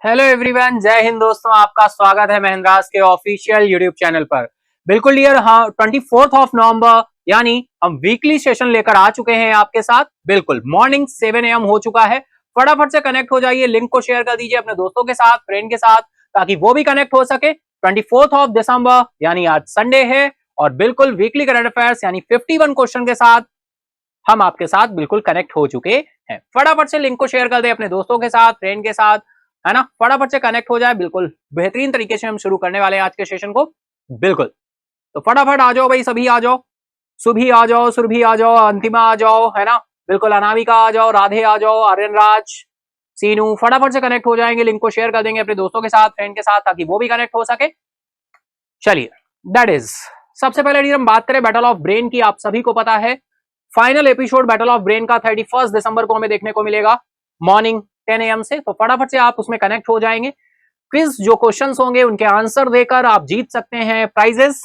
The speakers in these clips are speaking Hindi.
हेलो एवरीवन, जय हिंद दोस्तों। आपका स्वागत है महेंद्रास के ऑफिशियल यूट्यूब चैनल पर। बिल्कुल डियर, हाँ 24 नवंबर यानी हम वीकली सेशन लेकर आ चुके हैं आपके साथ। बिल्कुल मॉर्निंग 7 AM हो चुका है। फटाफट से कनेक्ट हो जाइए, लिंक को शेयर कर दीजिए अपने दोस्तों के साथ, फ्रेंड के साथ, ताकि वो भी कनेक्ट हो सके। 24 दिसंबर यानी आज संडे है और बिल्कुल वीकली करंट अफेयर्स यानी 51 क्वेश्चन के साथ हम आपके साथ बिल्कुल कनेक्ट हो चुके हैं। फटाफट से लिंक को शेयर कर दे अपने दोस्तों के साथ, फ्रेंड के साथ, है ना। फटाफट से कनेक्ट हो जाए। बिल्कुल बेहतरीन तरीके से हम शुरू करने वाले हैं आज के सेशन को। बिल्कुल तो फटाफट आ जाओ भाई, सभी आ जाओ। सुभी आ जाओ, सुरभि आ जाओ, अंतिमा आ जाओ, है ना। बिल्कुल अनामिका आ जाओ, राधे आ जाओ, आर्यन राज, सीनू, फटाफट से कनेक्ट हो जाएंगे। लिंक को शेयर कर देंगे अपने दोस्तों के साथ, फ्रेंड के साथ, ताकि वो भी कनेक्ट हो सके। चलिए, दैट इज सबसे पहले हम बात करें बैटल ऑफ ब्रेन की। आप सभी को पता है final episode battle of brain का 31 दिसंबर को हमें देखने को मिलेगा मॉर्निंग 10 AM से। तो फटाफट से आप उसमें कनेक्ट हो जाएंगे। क्विज जो क्वेश्चंस होंगे उनके आंसर देकर आप जीत सकते हैं prizes.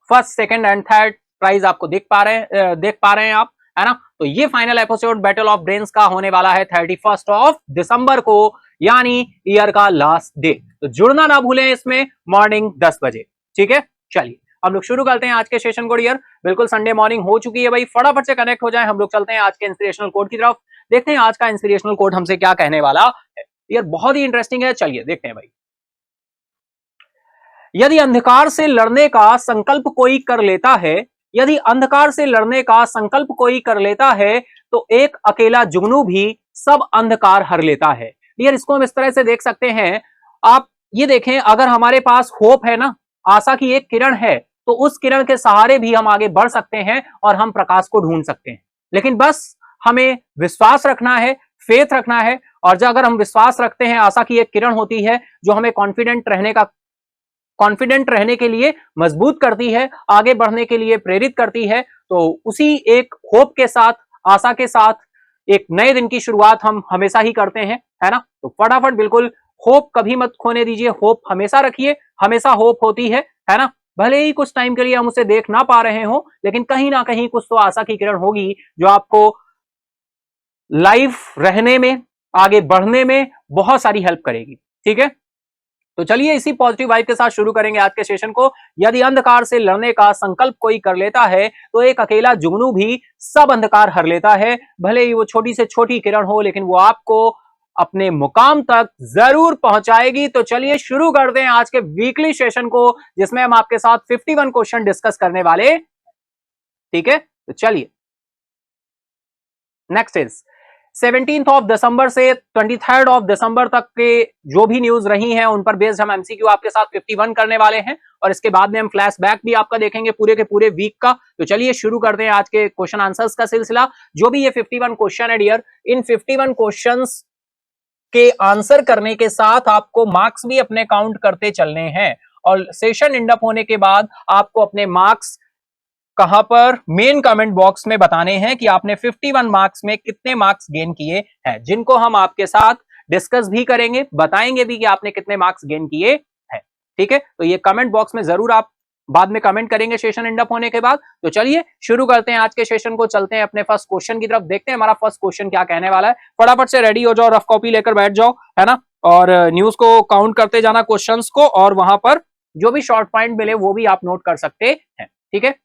First, second and third prize आपको देख पा रहे हैं आप, है ना। तो ये final episode battle of brains का होने वाला है 31 दिसंबर को, यानी ईयर का लास्ट डे। तो जुड़ना ना भूलें इसमें मॉर्निंग 10 बजे। ठीक है, चलिए हम लोग शुरू करते हैं आज के सेशन को डियर। बिल्कुल संडे मॉर्निंग हो चुकी है भाई, फटाफट से कनेक्ट हो जाए। हम लोग चलते हैं आज के इंस्पिरेशनल कोड की तरफ। देखते हैं आज का इंस्पिरेशनल कोड हमसे क्या कहने वाला है। यार बहुत ही इंटरेस्टिंग है, चलिए देखते हैं भाई। यदि अंधकार से लड़ने का संकल्प कोई कर लेता है, यदि अंधकार से लड़ने का संकल्प कोई कर लेता है, तो एक अकेला जुगनू भी सब अंधकार हर लेता है। यार इसको हम इस तरह से देख सकते हैं। आप ये देखें, अगर हमारे पास होप है ना, आशा की एक किरण है, तो उस किरण के सहारे भी हम आगे बढ़ सकते हैं और हम प्रकाश को ढूंढ सकते हैं। लेकिन बस हमें विश्वास रखना है, फेथ रखना है। और जब अगर हम विश्वास रखते हैं, आशा की एक किरण होती है जो हमें कॉन्फिडेंट रहने के लिए मजबूत करती है, आगे बढ़ने के लिए प्रेरित करती है। तो उसी एक होप के साथ, आशा के साथ एक नए दिन की शुरुआत हम हमेशा ही करते हैं, है ना। तो फटाफट बिल्कुल होप कभी मत खोने दीजिए, होप हमेशा रखिए, हमेशा होप होती है ना। भले ही कुछ टाइम के लिए हम उसे देख ना पा रहे हो, लेकिन कहीं ना कहीं कुछ तो आशा की किरण होगी जो आपको लाइफ रहने में, आगे बढ़ने में बहुत सारी हेल्प करेगी। ठीक है, तो चलिए इसी पॉजिटिव वाइब के साथ शुरू करेंगे आज के सेशन को। यदि अंधकार से लड़ने का संकल्प कोई कर लेता है, तो एक अकेला जुगनू भी सब अंधकार हर लेता है। भले ही वो छोटी से छोटी किरण हो, लेकिन वो आपको अपने मुकाम तक जरूर पहुंचाएगी। तो चलिए शुरू करते हैं आज के वीकली सेशन को, जिसमें हम आपके साथ 51 क्वेश्चन डिस्कस करने वाले। ठीक है, तो चलिए नेक्स्ट इज 17 दिसंबर से 23 दिसंबर तक के जो भी न्यूज रही हैं उन पर बेस्ड हम एमसीक्यू आपके साथ 51 करने वाले हैं, और इसके बाद में हम फ्लैशबैक भी आपका देखेंगे पूरे के पूरे वीक का। तो चलिए शुरू करते हैं आज के क्वेश्चन आंसर्स का सिलसिला। जो भी ये 51 क्वेश्चन है डियर, इन 51 क्वेश्चंस के आंसर करने के साथ आपको मार्क्स भी अपने काउंट करते चलने हैं, और सेशन एंड अप होने के बाद आपको अपने मार्क्स कहां पर, मेन कमेंट बॉक्स में बताने हैं कि आपने 51 मार्क्स में कितने मार्क्स गेन किए हैं, जिनको हम आपके साथ डिस्कस भी करेंगे, बताएंगे भी कि आपने कितने मार्क्स गेन किए हैं। ठीक है, तो ये कमेंट बॉक्स में जरूर आप बाद में कमेंट करेंगे सेशन एंड अप होने के बाद। तो चलिए शुरू करते हैं आज के सेशन को, चलते हैं अपने फर्स्ट क्वेश्चन की तरफ, देखते हैं हमारा फर्स्ट क्वेश्चन क्या कहने वाला है। फटाफट से रेडी हो जाओ, रफ कॉपी लेकर बैठ जाओ, है ना, और न्यूज को काउंट करते जाना क्वेश्चंस को, और वहां पर जो भी शॉर्ट पॉइंट मिले वो भी आप नोट कर सकते हैं। ठीक है,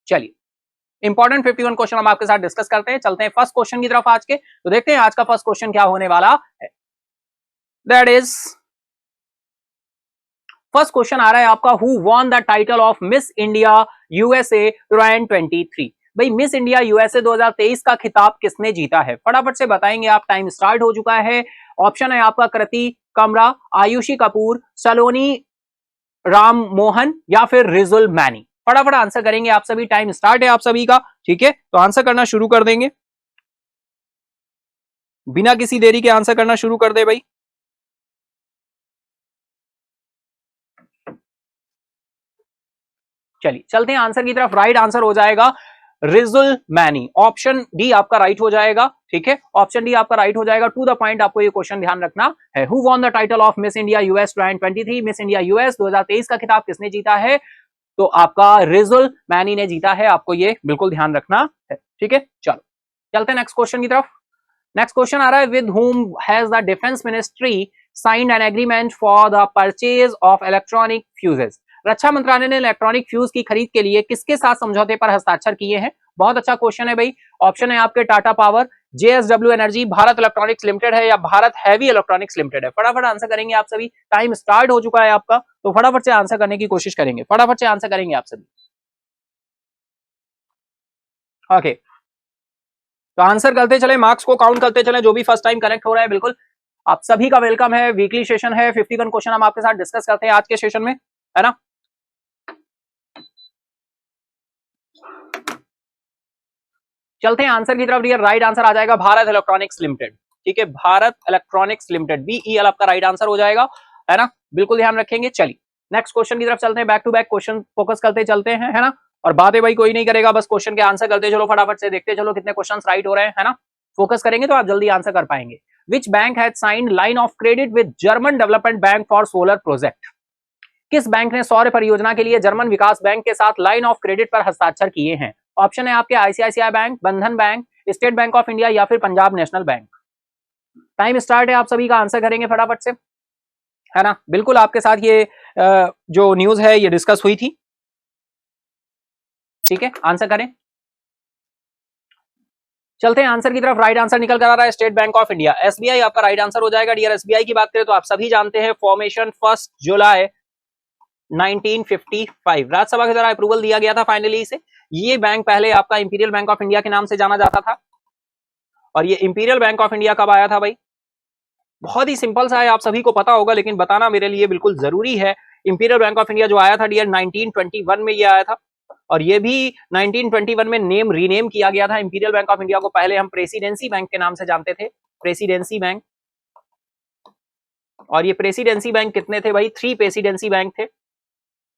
चलिए इंपॉर्टेंट 51 क्वेश्चन हम आपके साथ डिस्कस करते हैं। चलते हैं फर्स्ट क्वेश्चन की तरफ आज के। तो देखते हैं आज का फर्स्ट क्वेश्चन क्या होने वाला है। दैट इज फर्स्ट क्वेश्चन आ रहा है आपका, who won the title of miss India USA 2023। भाई मिस इंडिया यूएसए 2023 का खिताब किसने जीता है, फटाफट से बताएंगे आप। टाइम स्टार्ट हो चुका है। ऑप्शन है आपका कृति कमरा, आयुषी कपूर, सलोनी राम मोहन, या फिर रिजुल मैनी। फटाफट आंसर करेंगे आप सभी, टाइम स्टार्ट है आप सभी का। ठीक है, तो आंसर करना शुरू कर देंगे, बिना किसी देरी के आंसर करना शुरू कर दे भाई। चलिए चलते हैं आंसर की तरफ। राइट आंसर हो जाएगा रिजुल मैनी, ऑप्शन डी आपका राइट हो जाएगा। ठीक है, ऑप्शन डी आपका राइट हो जाएगा। टू द पॉइंट आपको ये क्वेश्चन ध्यान रखना है। Who won the title of miss India US 2023, miss India US 2023 का खिताब किसने जीता है, तो आपका रिजुल मैनी ने जीता है। आपको ये बिल्कुल ध्यान रखना है। ठीक है, चलो चलते हैं नेक्स्ट क्वेश्चन की तरफ। नेक्स्ट क्वेश्चन आ रहा है, with whom has the defence ministry signed an agreement for the purchase of electronic fuses. रक्षा मंत्रालय ने इलेक्ट्रॉनिक फ्यूज की खरीद के लिए किसके साथ समझौते पर हस्ताक्षर किए हैं? बहुत अच्छा क्वेश्चन है भाई। ऑप्शन है आपके Tata power, JSW energy, Bharat electronics limited है या भारत हैवी इलेक्ट्रॉनिक्स लिमिटेड है। फटाफट आंसर करेंगे आप सभी। टाइम स्टार्ट हो चुका है आपका, तो फटाफट से आंसर करने की कोशिश करेंगे, फटाफट से आंसर करेंगे आप सभी। ओके, तो आंसर करते चले, मार्क्स को काउंट करते चले, जो भी फर्स्ट टाइम कनेक्ट हो रहा है बिल्कुल आप सभी का वेलकम है। वीकली सेशन है, 51 क्वेश्चन हम आपके साथ डिस्कस करते हैं आज के सेशन में, है ना। चलते हैं आंसर की तरफ। डियर राइट आंसर आ जाएगा भारत इलेक्ट्रॉनिक्स लिमिटेड। ठीक है, भारत इलेक्ट्रॉनिक्स लिमिटेड, बीईएल आपका राइट आंसर हो जाएगा, है ना, बिल्कुल ध्यान रखेंगे। चलिए नेक्स्ट क्वेश्चन की तरफ चलते हैं, back to back question focus करते चलते हैं, है ना। और बातें भाई कोई नहीं करेगा, बस क्वेश्चन के आंसर करते चलो, फटाफट से देखते चलो कितने क्वेश्चन राइट हो रहे हैं, है ना। फोकस करेंगे तो आप जल्दी आंसर कर पाएंगे। विच bank has signed line of credit with German development bank for solar project? किस बैंक ने सौर परियोजना के लिए जर्मन विकास बैंक के साथ लाइन ऑफ क्रेडिट पर हस्ताक्षर किए हैं? ऑप्शन है आपके आईसीआईसीआई बैंक, बंधन bank, state bank of India या फिर Punjab national bank. Time start है, आप सभी का आंसर करेंगे फटाफट से, है ना। बिल्कुल आपके साथ ये जो न्यूज है ये डिस्कस हुई थी। ठीक है, आंसर करें। चलते हैं आंसर की तरफ। राइट आंसर निकल कर आ रहा है state bank of India, SBI आपका राइट आंसर हो जाएगा। डियर एसबीआई की बात करें तो आप सभी जानते हैं फॉर्मेशन 1 जुलाई 1955 राज्यसभा के द्वारा अप्रूवल दिया गया था फाइनली इसे। ये बैंक पहले आपका इंपीरियल बैंक ऑफ इंडिया के नाम से जाना जाता था। और ये इंपीरियल बैंक ऑफ इंडिया कब आया था भाई? बहुत ही सिंपल सा है, आप सभी को पता होगा, लेकिन बताना मेरे लिए बिल्कुल जरूरी है। इंपीरियल बैंक ऑफ इंडिया जो आया था डियर 1921 में ये आया था। और ये भी 1921 में नेम रीनेम किया गया था इंपीरियल बैंक ऑफ इंडिया को। पहले हम प्रेसिडेंसी बैंक के नाम से जानते थे, प्रेसिडेंसी बैंक। और ये प्रेसिडेंसी बैंक कितने थे भाई? 3 प्रेसिडेंसी बैंक थे।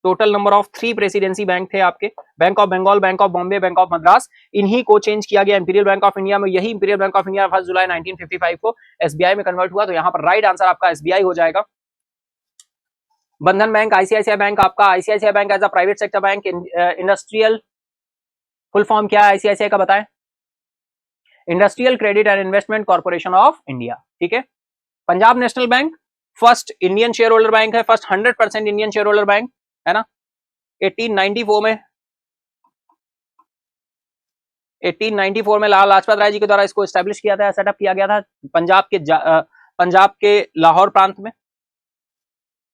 Total number of 3 presidency bank थे आपके। Bank of Bengal, bank of Bombay, bank of Madras, इन्हीं को चेंज किया गया इंपीरियल बैंक ऑफ इंडिया में। यही इंपीरियल बैंक ऑफ इंडिया 1 जुलाई 1955 को एसबीआई में कन्वर्ट हुआ। तो यहाँ पर राइट आंसर आपका एसबीआई हो जाएगा। बंधन बैंक, आईसीआईसीआई बैंक आपका, ICICI bank as a private sector bank, industrial full form क्या है आईसीआईसीआई का बताएं? Industrial credit and investment corporation of India. ठीक है। Punjab national bank first Indian shareholder bank है, first 100% Indian shareholder bank, है ना। 1894 में लाला लाजपत राय जी के द्वारा इसको एस्टेब्लिश किया था, सेटअप किया गया था पंजाब के लाहौर प्रांत में,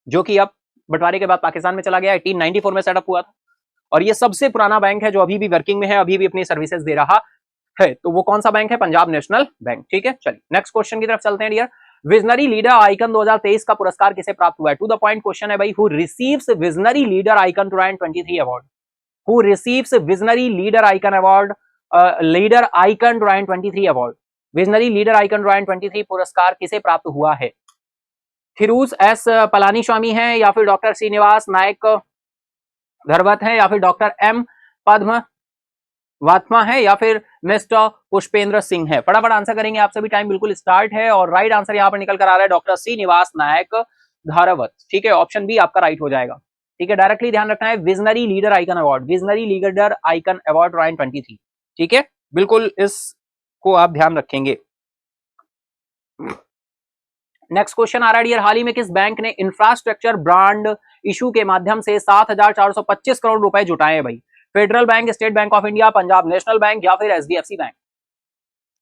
जो कि अब बंटवारे के बाद पाकिस्तान में चला गया। 1894 में सेटअप हुआ था। और ये सबसे पुराना बैंक है जो अभी भी वर्किंग में है, अभी भी अपनी सर्विसेज दे रहा है। तो वो कौन सा बैंक है? Punjab national bank. ठीक है, चलिए नेक्स्ट क्वेश्चन की तरफ चलते हैं डियर। विजनरी लीडर आइकन 2023 का पुरस्कार किसे प्राप्त हुआ है? टू द पॉइंट क्वेश्चन है भाई। Who receives visionary leader icon 2023 award? Who receives visionary leader icon award, leader icon 2023 award? Visionary leader icon 2023 पुरस्कार किसे प्राप्त हुआ है? फिरोज एस पलानी स्वामी है या फिर डॉक्टर श्रीनिवास नायक धरवत है या फिर डॉक्टर एम पद्म वात्मा है या फिर मिस्टर पुष्पेंद्र सिंह है? फटाफट आंसर करेंगे आप सभी। टाइम बिल्कुल स्टार्ट है और राइट आंसर यहां पर निकल कर आ रहा है डॉक्टर श्रीनिवास नायक धारावत। ठीक है, ऑप्शन बी आपका राइट हो जाएगा। ठीक है, डायरेक्टली ध्यान रखना है visionary leader icon award, visionary leader icon award 2023। ठीक है, बिल्कुल इसको आप ध्यान रखेंगे। नेक्स्ट क्वेश्चन आ रहा है डियर। हाल ही में किस बैंक ने इंफ्रास्ट्रक्चर ब्रांड इशू के माध्यम से 7,425 करोड़ रुपए जुटाए भाई? Federal bank, state bank of India, Punjab national bank या फिर एचडीएफसी बैंक?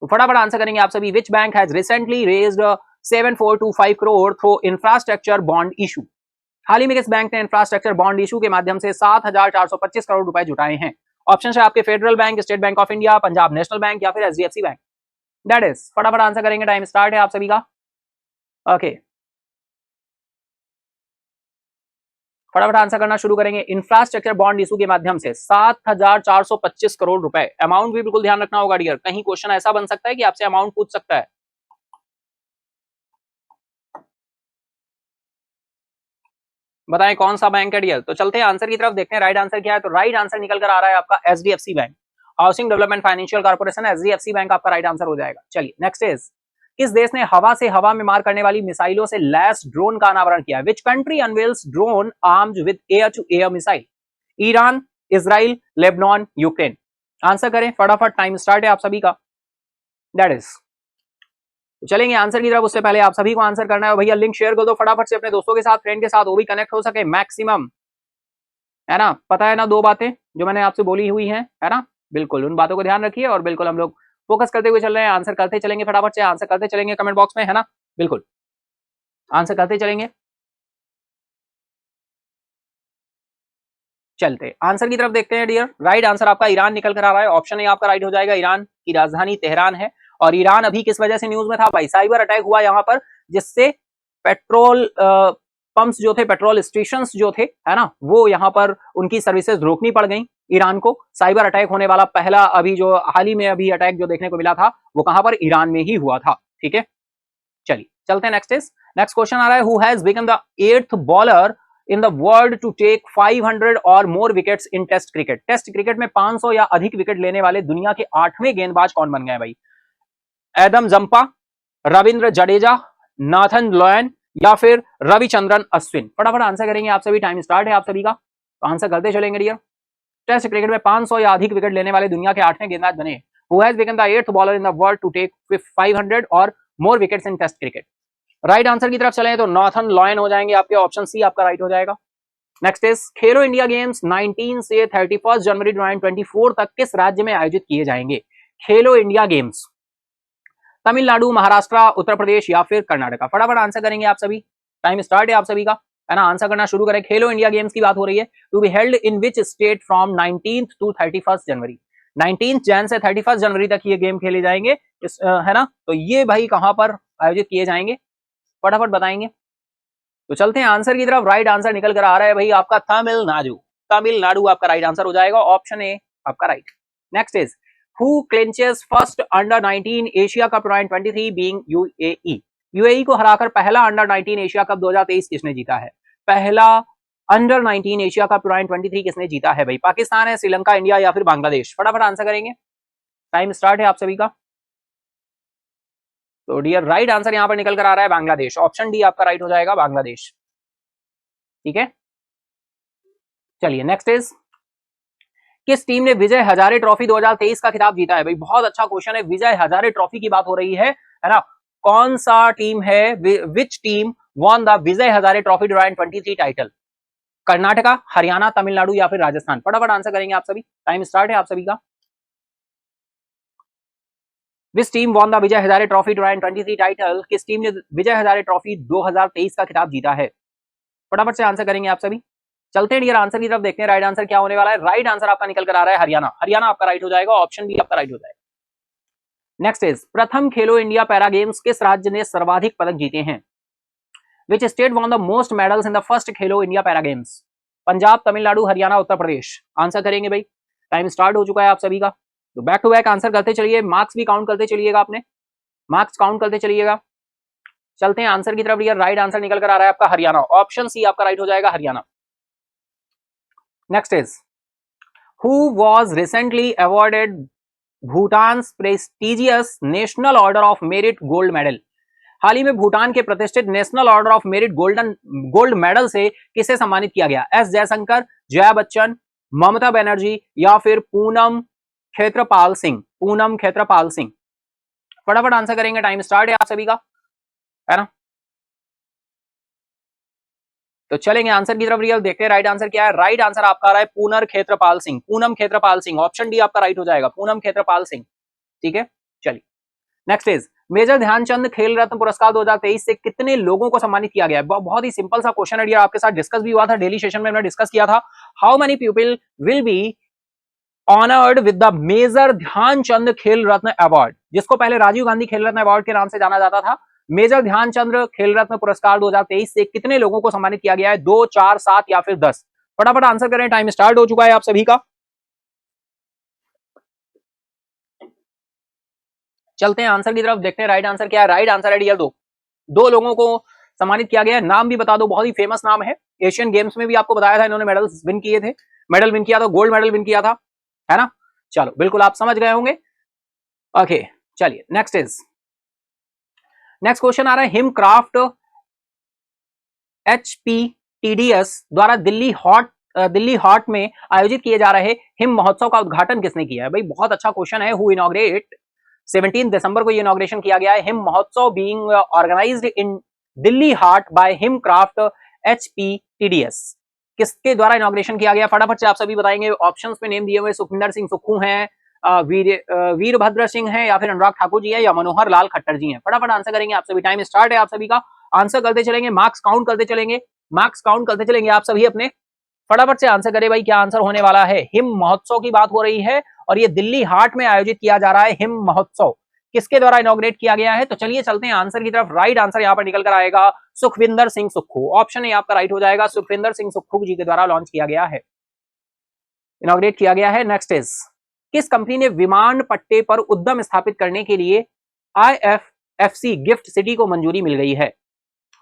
तो फटाफट आंसर करेंगे आप सभी। Which bank has recently raised 7425 crore through infrastructure bond issue? हाल ही में किस बैंक ने इंफ्रास्ट्रक्चर बॉन्ड इशू के माध्यम से 7,425 करोड़ रुपए जुटाए हैं? ऑप्शन है आपके federal bank, state bank of India, Punjab national bank या फिर एचडीएफसी बैंक। दैट इज, फटाफट आंसर करेंगे, टाइम स्टार्ट है आप सभी का। ओके, फटाफट आंसर करना शुरू करेंगे। इंफ्रास्ट्रक्चर बॉन्ड इशू के माध्यम से 7,425 करोड़ रुपए। अमाउंट भी बिल्कुल ध्यान रखना होगा डियर, कहीं क्वेश्चन ऐसा बन सकता है कि आपसे अमाउंट पूछ सकता है। बताएं कौन सा बैंक है डियर? तो चलते हैं आंसर की तरफ, देखते हैं राइट आंसर क्या है। तो राइट आंसर निकल कर आ रहा है आपका HDFC bank, housing development financial corporation, HDFC bank आपका राइट आंसर हो जाएगा। चलिए नेक्स्ट इज, किस देश ने हवा से हवा में मार करने वाली मिसाइलों से लैस ड्रोन का अनावरण किया? Which country unveils drone armed with air to air missile? Iran, Israel, Lebanon, Ukraine? Answer करें फटाफट, टाइम स्टार्ट है आप सभी का। दैट इज, तो चलेंगे आंसर की तरफ, उससे पहले आप सभी को आंसर करना है भैया। लिंक शेयर कर दो फटाफट से अपने दोस्तों के साथ, फ्रेंड के साथ, वो भी कनेक्ट हो सके मैक्सिमम, है ना। पता है ना दो बातें जो मैंने आपसे बोली हुई हैं, है ना। बिल्कुल उन बातों को ध्यान रखिए और बिल्कुल हम लोग फोकस करते हुए चल रहे हैं, आंसर करते चलेंगे फटाफट से, आंसर करते चलेंगे कमेंट बॉक्स में, है ना। बिल्कुल आंसर करते चलेंगे। चलते आंसर की तरफ देखते हैं डियर। राइट आंसर आपका ईरान निकल कर आ रहा है, ऑप्शन ए आपका राइट हो जाएगा। ईरान की राजधानी तेहरान है। और ईरान अभी किस वजह से न्यूज में था भाई, साइबर अटैक हुआ यहाँ पर, जिससे पेट्रोल पंप्स जो थे, पेट्रोल स्टेशन जो थे, है ना, वो यहाँ पर उनकी सर्विसेज रोकनी पड़ गई ईरान को। साइबर अटैक होने वाला पहला अभी जो हाल ही में अभी अटैक जो देखने को मिला था, वो कहां पर, ईरान में ही हुआ था। ठीक है, चलिए चलते हैं नेक्स्ट इज। नेक्स्ट क्वेश्चन आ रहा है, who has become the 8th bowler in the world to take 500 और more wickets in test cricket. Test cricket में 500 या अधिक विकेट लेने वाले दुनिया के 8वें गेंदबाज कौन बन गए भाई? Adam Zampa, Ravindra Jadeja, Nathan Lyon या फिर रविचंद्रन अश्विन। फटाफट आंसर करेंगे आप सभी, टाइम स्टार्ट है आप सभी का, तो आंसर करते चलेंगे डियर। टेस्ट क्रिकेट में 500 या अधिक विकेट लेने वाले दुनिया के 8वें गेंदबाज बने। Who has become the 8th bowler in the world to take 500 और more wickets in test cricket. Right answer की तरफ चलें तो नाथन लॉयन हो जाएंगे आपके, ऑप्शन सी आपका राइट हो जाएगा। Next is, Khelo India games 19 से 31 जनवरी 2024 तक किस राज्य में आयोजित किए जाएंगे? खेलो इंडिया गेम्स तमिलनाडु, महाराष्ट्र, उत्तर प्रदेश या फिर कर्नाटका। फटाफट आंसर करेंगे आप सभी, टाइम स्टार्ट है आप सभी का, है ना। आंसर करना शुरू करें। खेलो इंडिया गेम्स की बात हो रही है, to be held in which state from 19th to 31st January. 19 Jan से 31 जनवरी तक ये गेम खेले जाएंगे, है ना। तो ये भाई कहां पर आयोजित किए जाएंगे, फटाफट बताएंगे। तो चलते हैं आंसर की तरफ। राइट आंसर निकल कर आ रहा है भाई आपका तमिलनाडु। तमिलनाडु आपका राइट आंसर हो जाएगा, ऑप्शन ए आपका right. Next is, who clinches first under 19 Asia cup 2023 being UAE. UAE को हराकर पहला अंडर 19 एशिया कप 2023 किसने जीता है? पहला अंडर 19 एशिया कप 2023 किसने जीता है भाई? पाकिस्तान है, श्रीलंका, इंडिया या फिर बांग्लादेश। फटाफट आंसर करेंगे, टाइम स्टार्ट है आप सभी का। तो डियर राइट आंसर यहां पर निकल कर आ रहा है बांग्लादेश, ऑप्शन डी आपका राइट हो जाएगा, बांग्लादेश। ठीक है, चलिए नेक्स्ट इज, किस टीम ने विजय हजारे ट्रॉफी 2023 का खिताब जीता है भाई? बहुत अच्छा क्वेश्चन है, विजय हजारे ट्रॉफी की बात हो रही है ना। कौन सा टीम है, which team won the Vijay Hazare trophy 2023 title? Karnataka, Haryana, Tamil Nadu या फिर राजस्थान। फटाफट आंसर करेंगे आप सभी, टाइम स्टार्ट है आप सभी का। Which team won the Vijay Hazare trophy 2023 title? किस टीम ने विजय हजारे ट्रॉफी 2023 का खिताब जीता है? फटाफट से आंसर करेंगे आप सभी। चलते हैं डियर आंसर की तरफ, देखते हैं राइट आंसर क्या होने वाला है। राइट आंसर आपका निकल कर आ रहा है हरियाणा। हरियाणा आपका राइट हो जाएगा, ऑप्शन बी आपका राइट हो जाएगा। नेक्स्ट इज, प्रथम खेलो इंडिया पैरा गेम्स किस राज्य ने सर्वाधिक पदक जीते हैं? Which state won the most medals in the first Khelo India para games? Punjab, Tamil Nadu, Haryana, Uttar Pradesh. Answer करेंगे भाई, टाइम स्टार्ट हो चुका है आप सभी का, तो बैक टू बैक आंसर करते चलिए, मार्क्स भी काउंट करते चलिएगा, आपने मार्क्स काउंट करते चलिएगा। चलते हैं आंसर की तरफ डियर। राइट आंसर निकल कर आ रहा है आपका हरियाणा, ऑप्शन सी आपका राइट हो जाएगा, Haryana. Next is, who was recently awarded Bhutan's prestigious national order of merit gold medal? हाल ही में भूटान के प्रतिष्ठित national order of merit gold medal से किसे सम्मानित किया गया? एस जयशंकर, जया बच्चन, ममता बनर्जी या फिर पूनम खेत्रपाल सिंह। पूनम खेत्रपाल सिंह। फटाफट आंसर करेंगे, टाइम स्टार्ट है आप सभी का, है ना। तो चलेंगे आंसर की तरफ रियल, देखते हैं राइट आंसर क्या है। राइट आंसर आपका आ रहा है पूनम खेत्रपाल सिंह, पूनम खेत्रपाल सिंह, ऑप्शन डी आपका राइट हो जाएगा, पूनम खेत्रपाल सिंह। ठीक है, चलिए next is, major Dhyan Chand Khel रत्न पुरस्कार 2023 से कितने लोगों को सम्मानित किया गया है? बहुत ही सिंपल सा क्वेश्चन है, आपके साथ डिस्कस भी हुआ था, डेली सेशन में हमने डिस्कस किया था। How many people will be honoured with the Major Dhyan Chand Khel Ratna award, जिसको पहले राजीव गांधी खेल रत्न अवार्ड के नाम से जाना जाता था। मेजर ध्यानचंद खेल रत्न पुरस्कार 2023 से कितने लोगों को सम्मानित किया गया है? 2, 4, 7 या फिर 10? फटाफट आंसर करें, टाइम स्टार्ट हो चुका है आप सभी का। चलते हैं आंसर की तरफ, देखते हैं राइट आंसर क्या है। राइट आंसर है डियर, दो लोगों को सम्मानित किया गया है। नाम भी बता दो, बहुत ही फेमस नाम है, एशियन गेम्स में भी आपको बताया था इन्होंने मेडल विन किए थे, मेडल विन किया था, गोल्ड मेडल विन किया था, है ना। चलो बिल्कुल आप समझ गए होंगे। ओके चलिए नेक्स्ट इज, नेक्स्ट क्वेश्चन आ रहा है, हिमक्राफ्ट HPTDS द्वारा दिल्ली हॉट में आयोजित किए जा रहे हिम महोत्सव का उद्घाटन किसने किया है भाई? बहुत अच्छा क्वेश्चन है। हु इनॉग्रेट 17 दिसंबर को ये इनॉग्रेशन किया गया है। Him Mahotsav being organised in Delhi Haat by Him craft HPTDS। किसके द्वारा इनॉग्रेशन किया गया, फटाफट से आप सभी बताएंगे। ऑप्शंस में नेम दिए हुए सुखविंदर सिंह सुक्खू हैं, वीरभद्र सिंह हैं, या फिर अनुराग ठाकुर जी हैं, या मनोहर लाल खट्टर जी हैं। फटाफट आंसर करेंगे आप सभी। टाइम स्टार्ट है आप सभी का। आंसर करते चलेंगे, मार्क्स काउंट करते चलेंगे, मार्क्स काउंट करते चलेंगे आप सभी अपने। फटाफट से आंसर करें भाई, क्या आंसर होने वाला है। हिम महोत्सव की बात हो रही है और ये दिल्ली हाट में आयोजित किया जा रहा है हिम महोत्सव। किसके द्वारा इनॉग्रेट किया गया है, तो चलिए चलते हैं आंसर की तरफ। राइट आंसर यहां पर निकल कर आएगा सुखविंदर सिंह सुक्खू। ऑप्शन ए आपका राइट हो जाएगा, सुखविंदर सिंह सुक्खू जी के द्वारा लॉन्च किया गया है, इनॉग्रेट किया गया है। नेक्स्ट इज, किस कंपनी ने विमान पट्टे पर उद्यम स्थापित करने के लिए IFSC गिफ्ट सिटी को मंजूरी मिल गई है।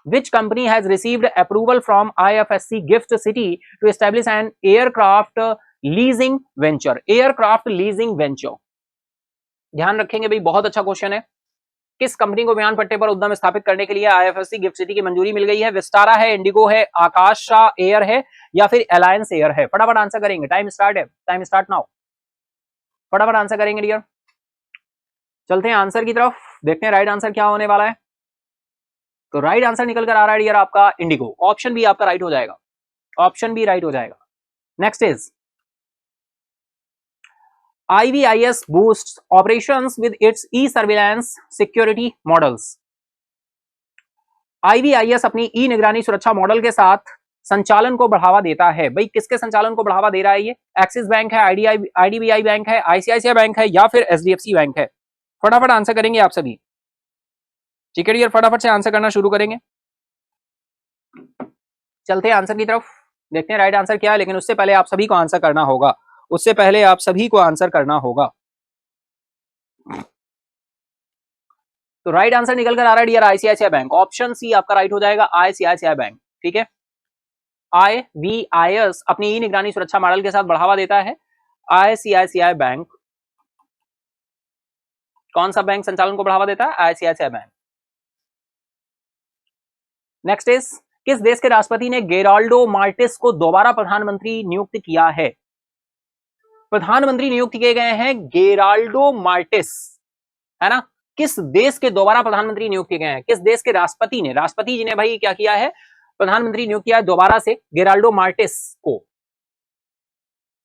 Which company has received approval from IFSC Gift City to establish an aircraft leasing venture? Aircraft leasing venture, ध्यान रखेंगे भाई, बहुत अच्छा क्वेश्चन है। किस कंपनी को विमान पट्टे पर उद्यम स्थापित करने के लिए IFSC गिफ्ट सिटी की मंजूरी मिल गई है? विस्टारा है, इंडिगो है, आकाशा एयर है, या फिर अलायंस एयर है? फटाफट आंसर करेंगे, टाइम स्टार्ट है, टाइम स्टार्ट नाउ। फटाफट आंसर करेंगे डियर। चलते हैं आंसर की तरफ, देखते हैं राइट आंसर क्या होने वाला है। तो राइट आंसर निकल कर आ रहा है डियर आपका इंडिगो। ऑप्शन बी आपका राइट हो जाएगा, ऑप्शन बी राइट हो जाएगा। Next is, IVIS boosts operations with its e-surveillance security models. IVIS अपनी ई निगरानी सुरक्षा मॉडल के साथ संचालन को बढ़ावा देता है। भाई किसके संचालन को बढ़ावा दे रहा है ये? एक्सिस बैंक है, IDBI बैंक है, ICICI बैंक है, या फिर HDFC बैंक है? फटाफट आंसर करेंगे आप सभी। ठीक है डियर, फटाफट से आंसर करना शुरू करेंगे। चलते हैं आंसर की तरफ, देखते हैं राइट आंसर क्या है। लेकिन उससे पहले आप सभी को आंसर करना होगा, उससे पहले आप सभी को आंसर करना होगा। तो राइट आंसर निकल कर आ रहा है dear ICICI bank. Option C आपका राइट हो जाएगा, ICICI बैंक। ठीक है, IVIS अपनी ई निगरानी सुरक्षा मॉडल के साथ बढ़ावा देता है। ICICI बैंक, कौन सा बैंक संचालन को बढ़ावा देता है? ICICI bank. नेक्स्ट इज, किस देश के राष्ट्रपति ने गेराल्डो मार्टिस को दोबारा प्रधानमंत्री नियुक्त किया है? प्रधानमंत्री नियुक्त किए गए हैं गेराल्डो मार्टिस, है ना। किस देश के दोबारा प्रधानमंत्री नियुक्त किए गए हैं? किस देश के राष्ट्रपति ने, राष्ट्रपति जी ने भाई क्या किया है, प्रधानमंत्री नियुक्त किया है दोबारा से गेराल्डो मार्टिस को।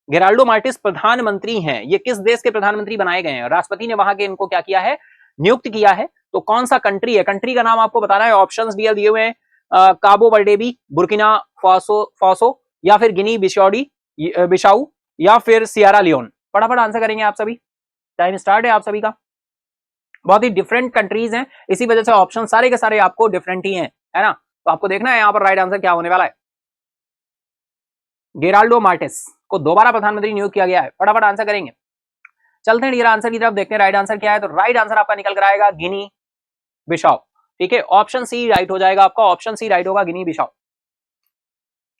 गेराल्डो मार्टिस प्रधानमंत्री हैं, ये किस देश के प्रधानमंत्री बनाए गए हैं? राष्ट्रपति ने वहां के इनको क्या किया है, नियुक्त किया है। तो कौन सा कंट्री है, कंट्री का नाम आपको बताना है। ऑप्शंस दिए हुए हैं, काबो वर्डेबी, बुर्किना फासो, या फिर गिनी बिसाऊ, या फिर सियरा लियोन। फटाफट आंसर करेंगे आप सभी, टाइम स्टार्ट है आप सभी का। बहुत ही डिफरेंट कंट्रीज हैं, इसी वजह से ऑप्शन सारे के सारे आपको डिफरेंट ही हैं, है ना। तो आपको देखना है यहाँ पर राइट आंसर क्या होने वाला है। गेराल्डो मार्टिस को दोबारा प्रधानमंत्री नियुक्त किया गया है। फटाफट आंसर करेंगे, चलते हैं आंसर की तरफ, देखते हैं राइट आंसर क्या है। तो राइट आंसर आपका निकल कर आएगा गिनी बिसाऊ। ठीक है, ऑप्शन सी राइट हो जाएगा आपका, ऑप्शन सी राइट होगा, गिनी बिसाऊ।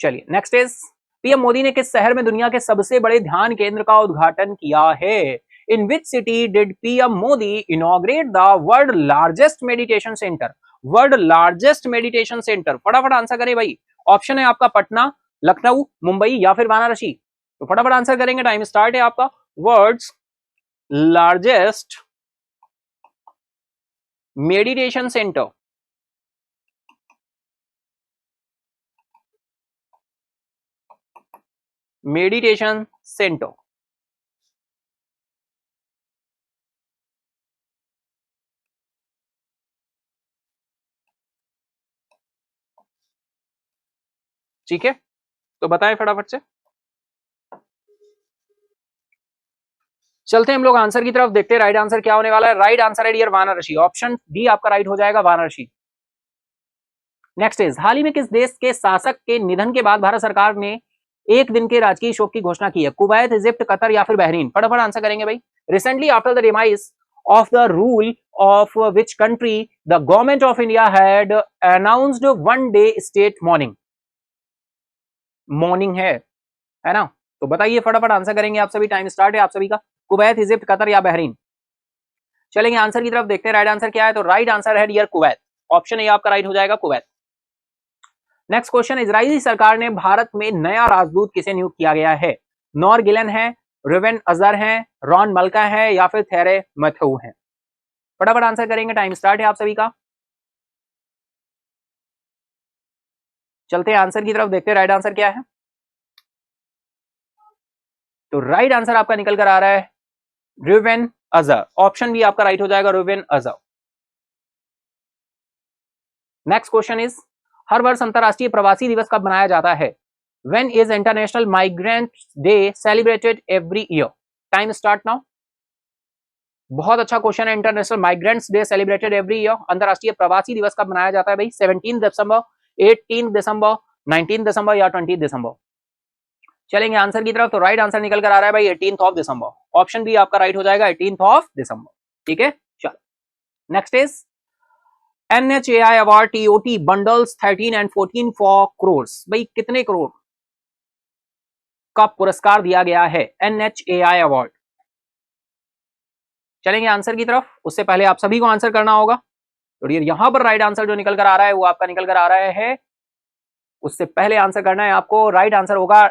चलिए नेक्स्ट इज, पीएम मोदी ने किस शहर में दुनिया के सबसे बड़े ध्यान केंद्र का उद्घाटन किया है? In which city did PM Modi inaugurate the world largest meditation centre? World largest meditation centre, फटाफट आंसर करें भाई। ऑप्शन है आपका पटना, लखनऊ, मुंबई, या फिर वाराणसी? तो फटाफट आंसर करेंगे, टाइम स्टार्ट है आपका। World's largest meditation centre, meditation centre, ठीक है, तो बताएं फटाफट से। चलते हैं हम लोग आंसर की तरफ, देखते हैं राइट आंसर क्या होने वाला है। राइट आंसर है डियर वाराणसी, ऑप्शन डी आपका राइट हो जाएगा, वाराणसी। नेक्स्ट इज, हाल ही में किस देश के शासक के निधन के बाद भारत सरकार ने एक दिन के राजकीय शोक की घोषणा की है? कुवैत, इजिप्ट, कतर, या फिर बहरीन? फटाफट आंसर करेंगे भाई। Recently after the demise of the rule of which country the government of India had announced one day state mourning? Morning है ना। तो बताइए फटाफट आंसर करेंगे आप सभी, टाइम स्टार्ट है आप सभी का। कुवैत, इजिप्ट, कतर, या बहरीन? चलेंगे आंसर की तरफ, देखते हैं राइट आंसर क्या है। तो राइट आंसर है डियर कुवैत, ऑप्शन ए आपका राइट हो जाएगा, कुवैत। नेक्स्ट क्वेश्चन, इजरायली सरकार ने भारत में नया राजदूत किसे नियुक्त किया गया है? नॉर गिलन है, रिवेन अजहर है, रॉन मल्का है, या फिर थेरे मैथ्यू है? फटाफट आंसर करेंगे, टाइम स्टार्ट है आप सभी का। चलते हैं आंसर की तरफ, देखते हैं राइट आंसर क्या है। तो राइट आंसर आपका निकल कर आ रहा है रुवेन अजहर। ऑप्शन भी आपका राइट हो जाएगा, रुवेन अजहर। नेक्स्ट क्वेश्चन इज, हर वर्ष अंतरराष्ट्रीय प्रवासी दिवस कब मनाया जाता है? When is international migrant day celebrated every year? Time start now. बहुत अच्छा क्वेश्चन है। International migrants day celebrated every year, अंतरराष्ट्रीय प्रवासी दिवस कब मनाया जाता है भाई? 17 दिसंबर, 18 दिसंबर, 19 दिसंबर या 20 दिसंबर? चलेंगे आंसर की तरफ। तो राइट आंसर निकल कर आ रहा है भाई 18th ऑफ दिसंबर। ऑप्शन भी आपका राइट हो जाएगा, 18th ऑफ दिसंबर। ठीक है, चलो next is, NHAI award TOT bundles 13 and 14 for crores. भाई कितने करोड़ का पुरस्कार दिया गया है NHAI अवार्ड? चलेंगे आंसर की तरफ, उससे पहले आप सभी को आंसर करना होगा। तो यहां पर राइट आंसर जो निकल कर आ रहा है वो आपका निकल कर आ रहा है, उससे पहले आंसर करना है आपको। राइट आंसर होगा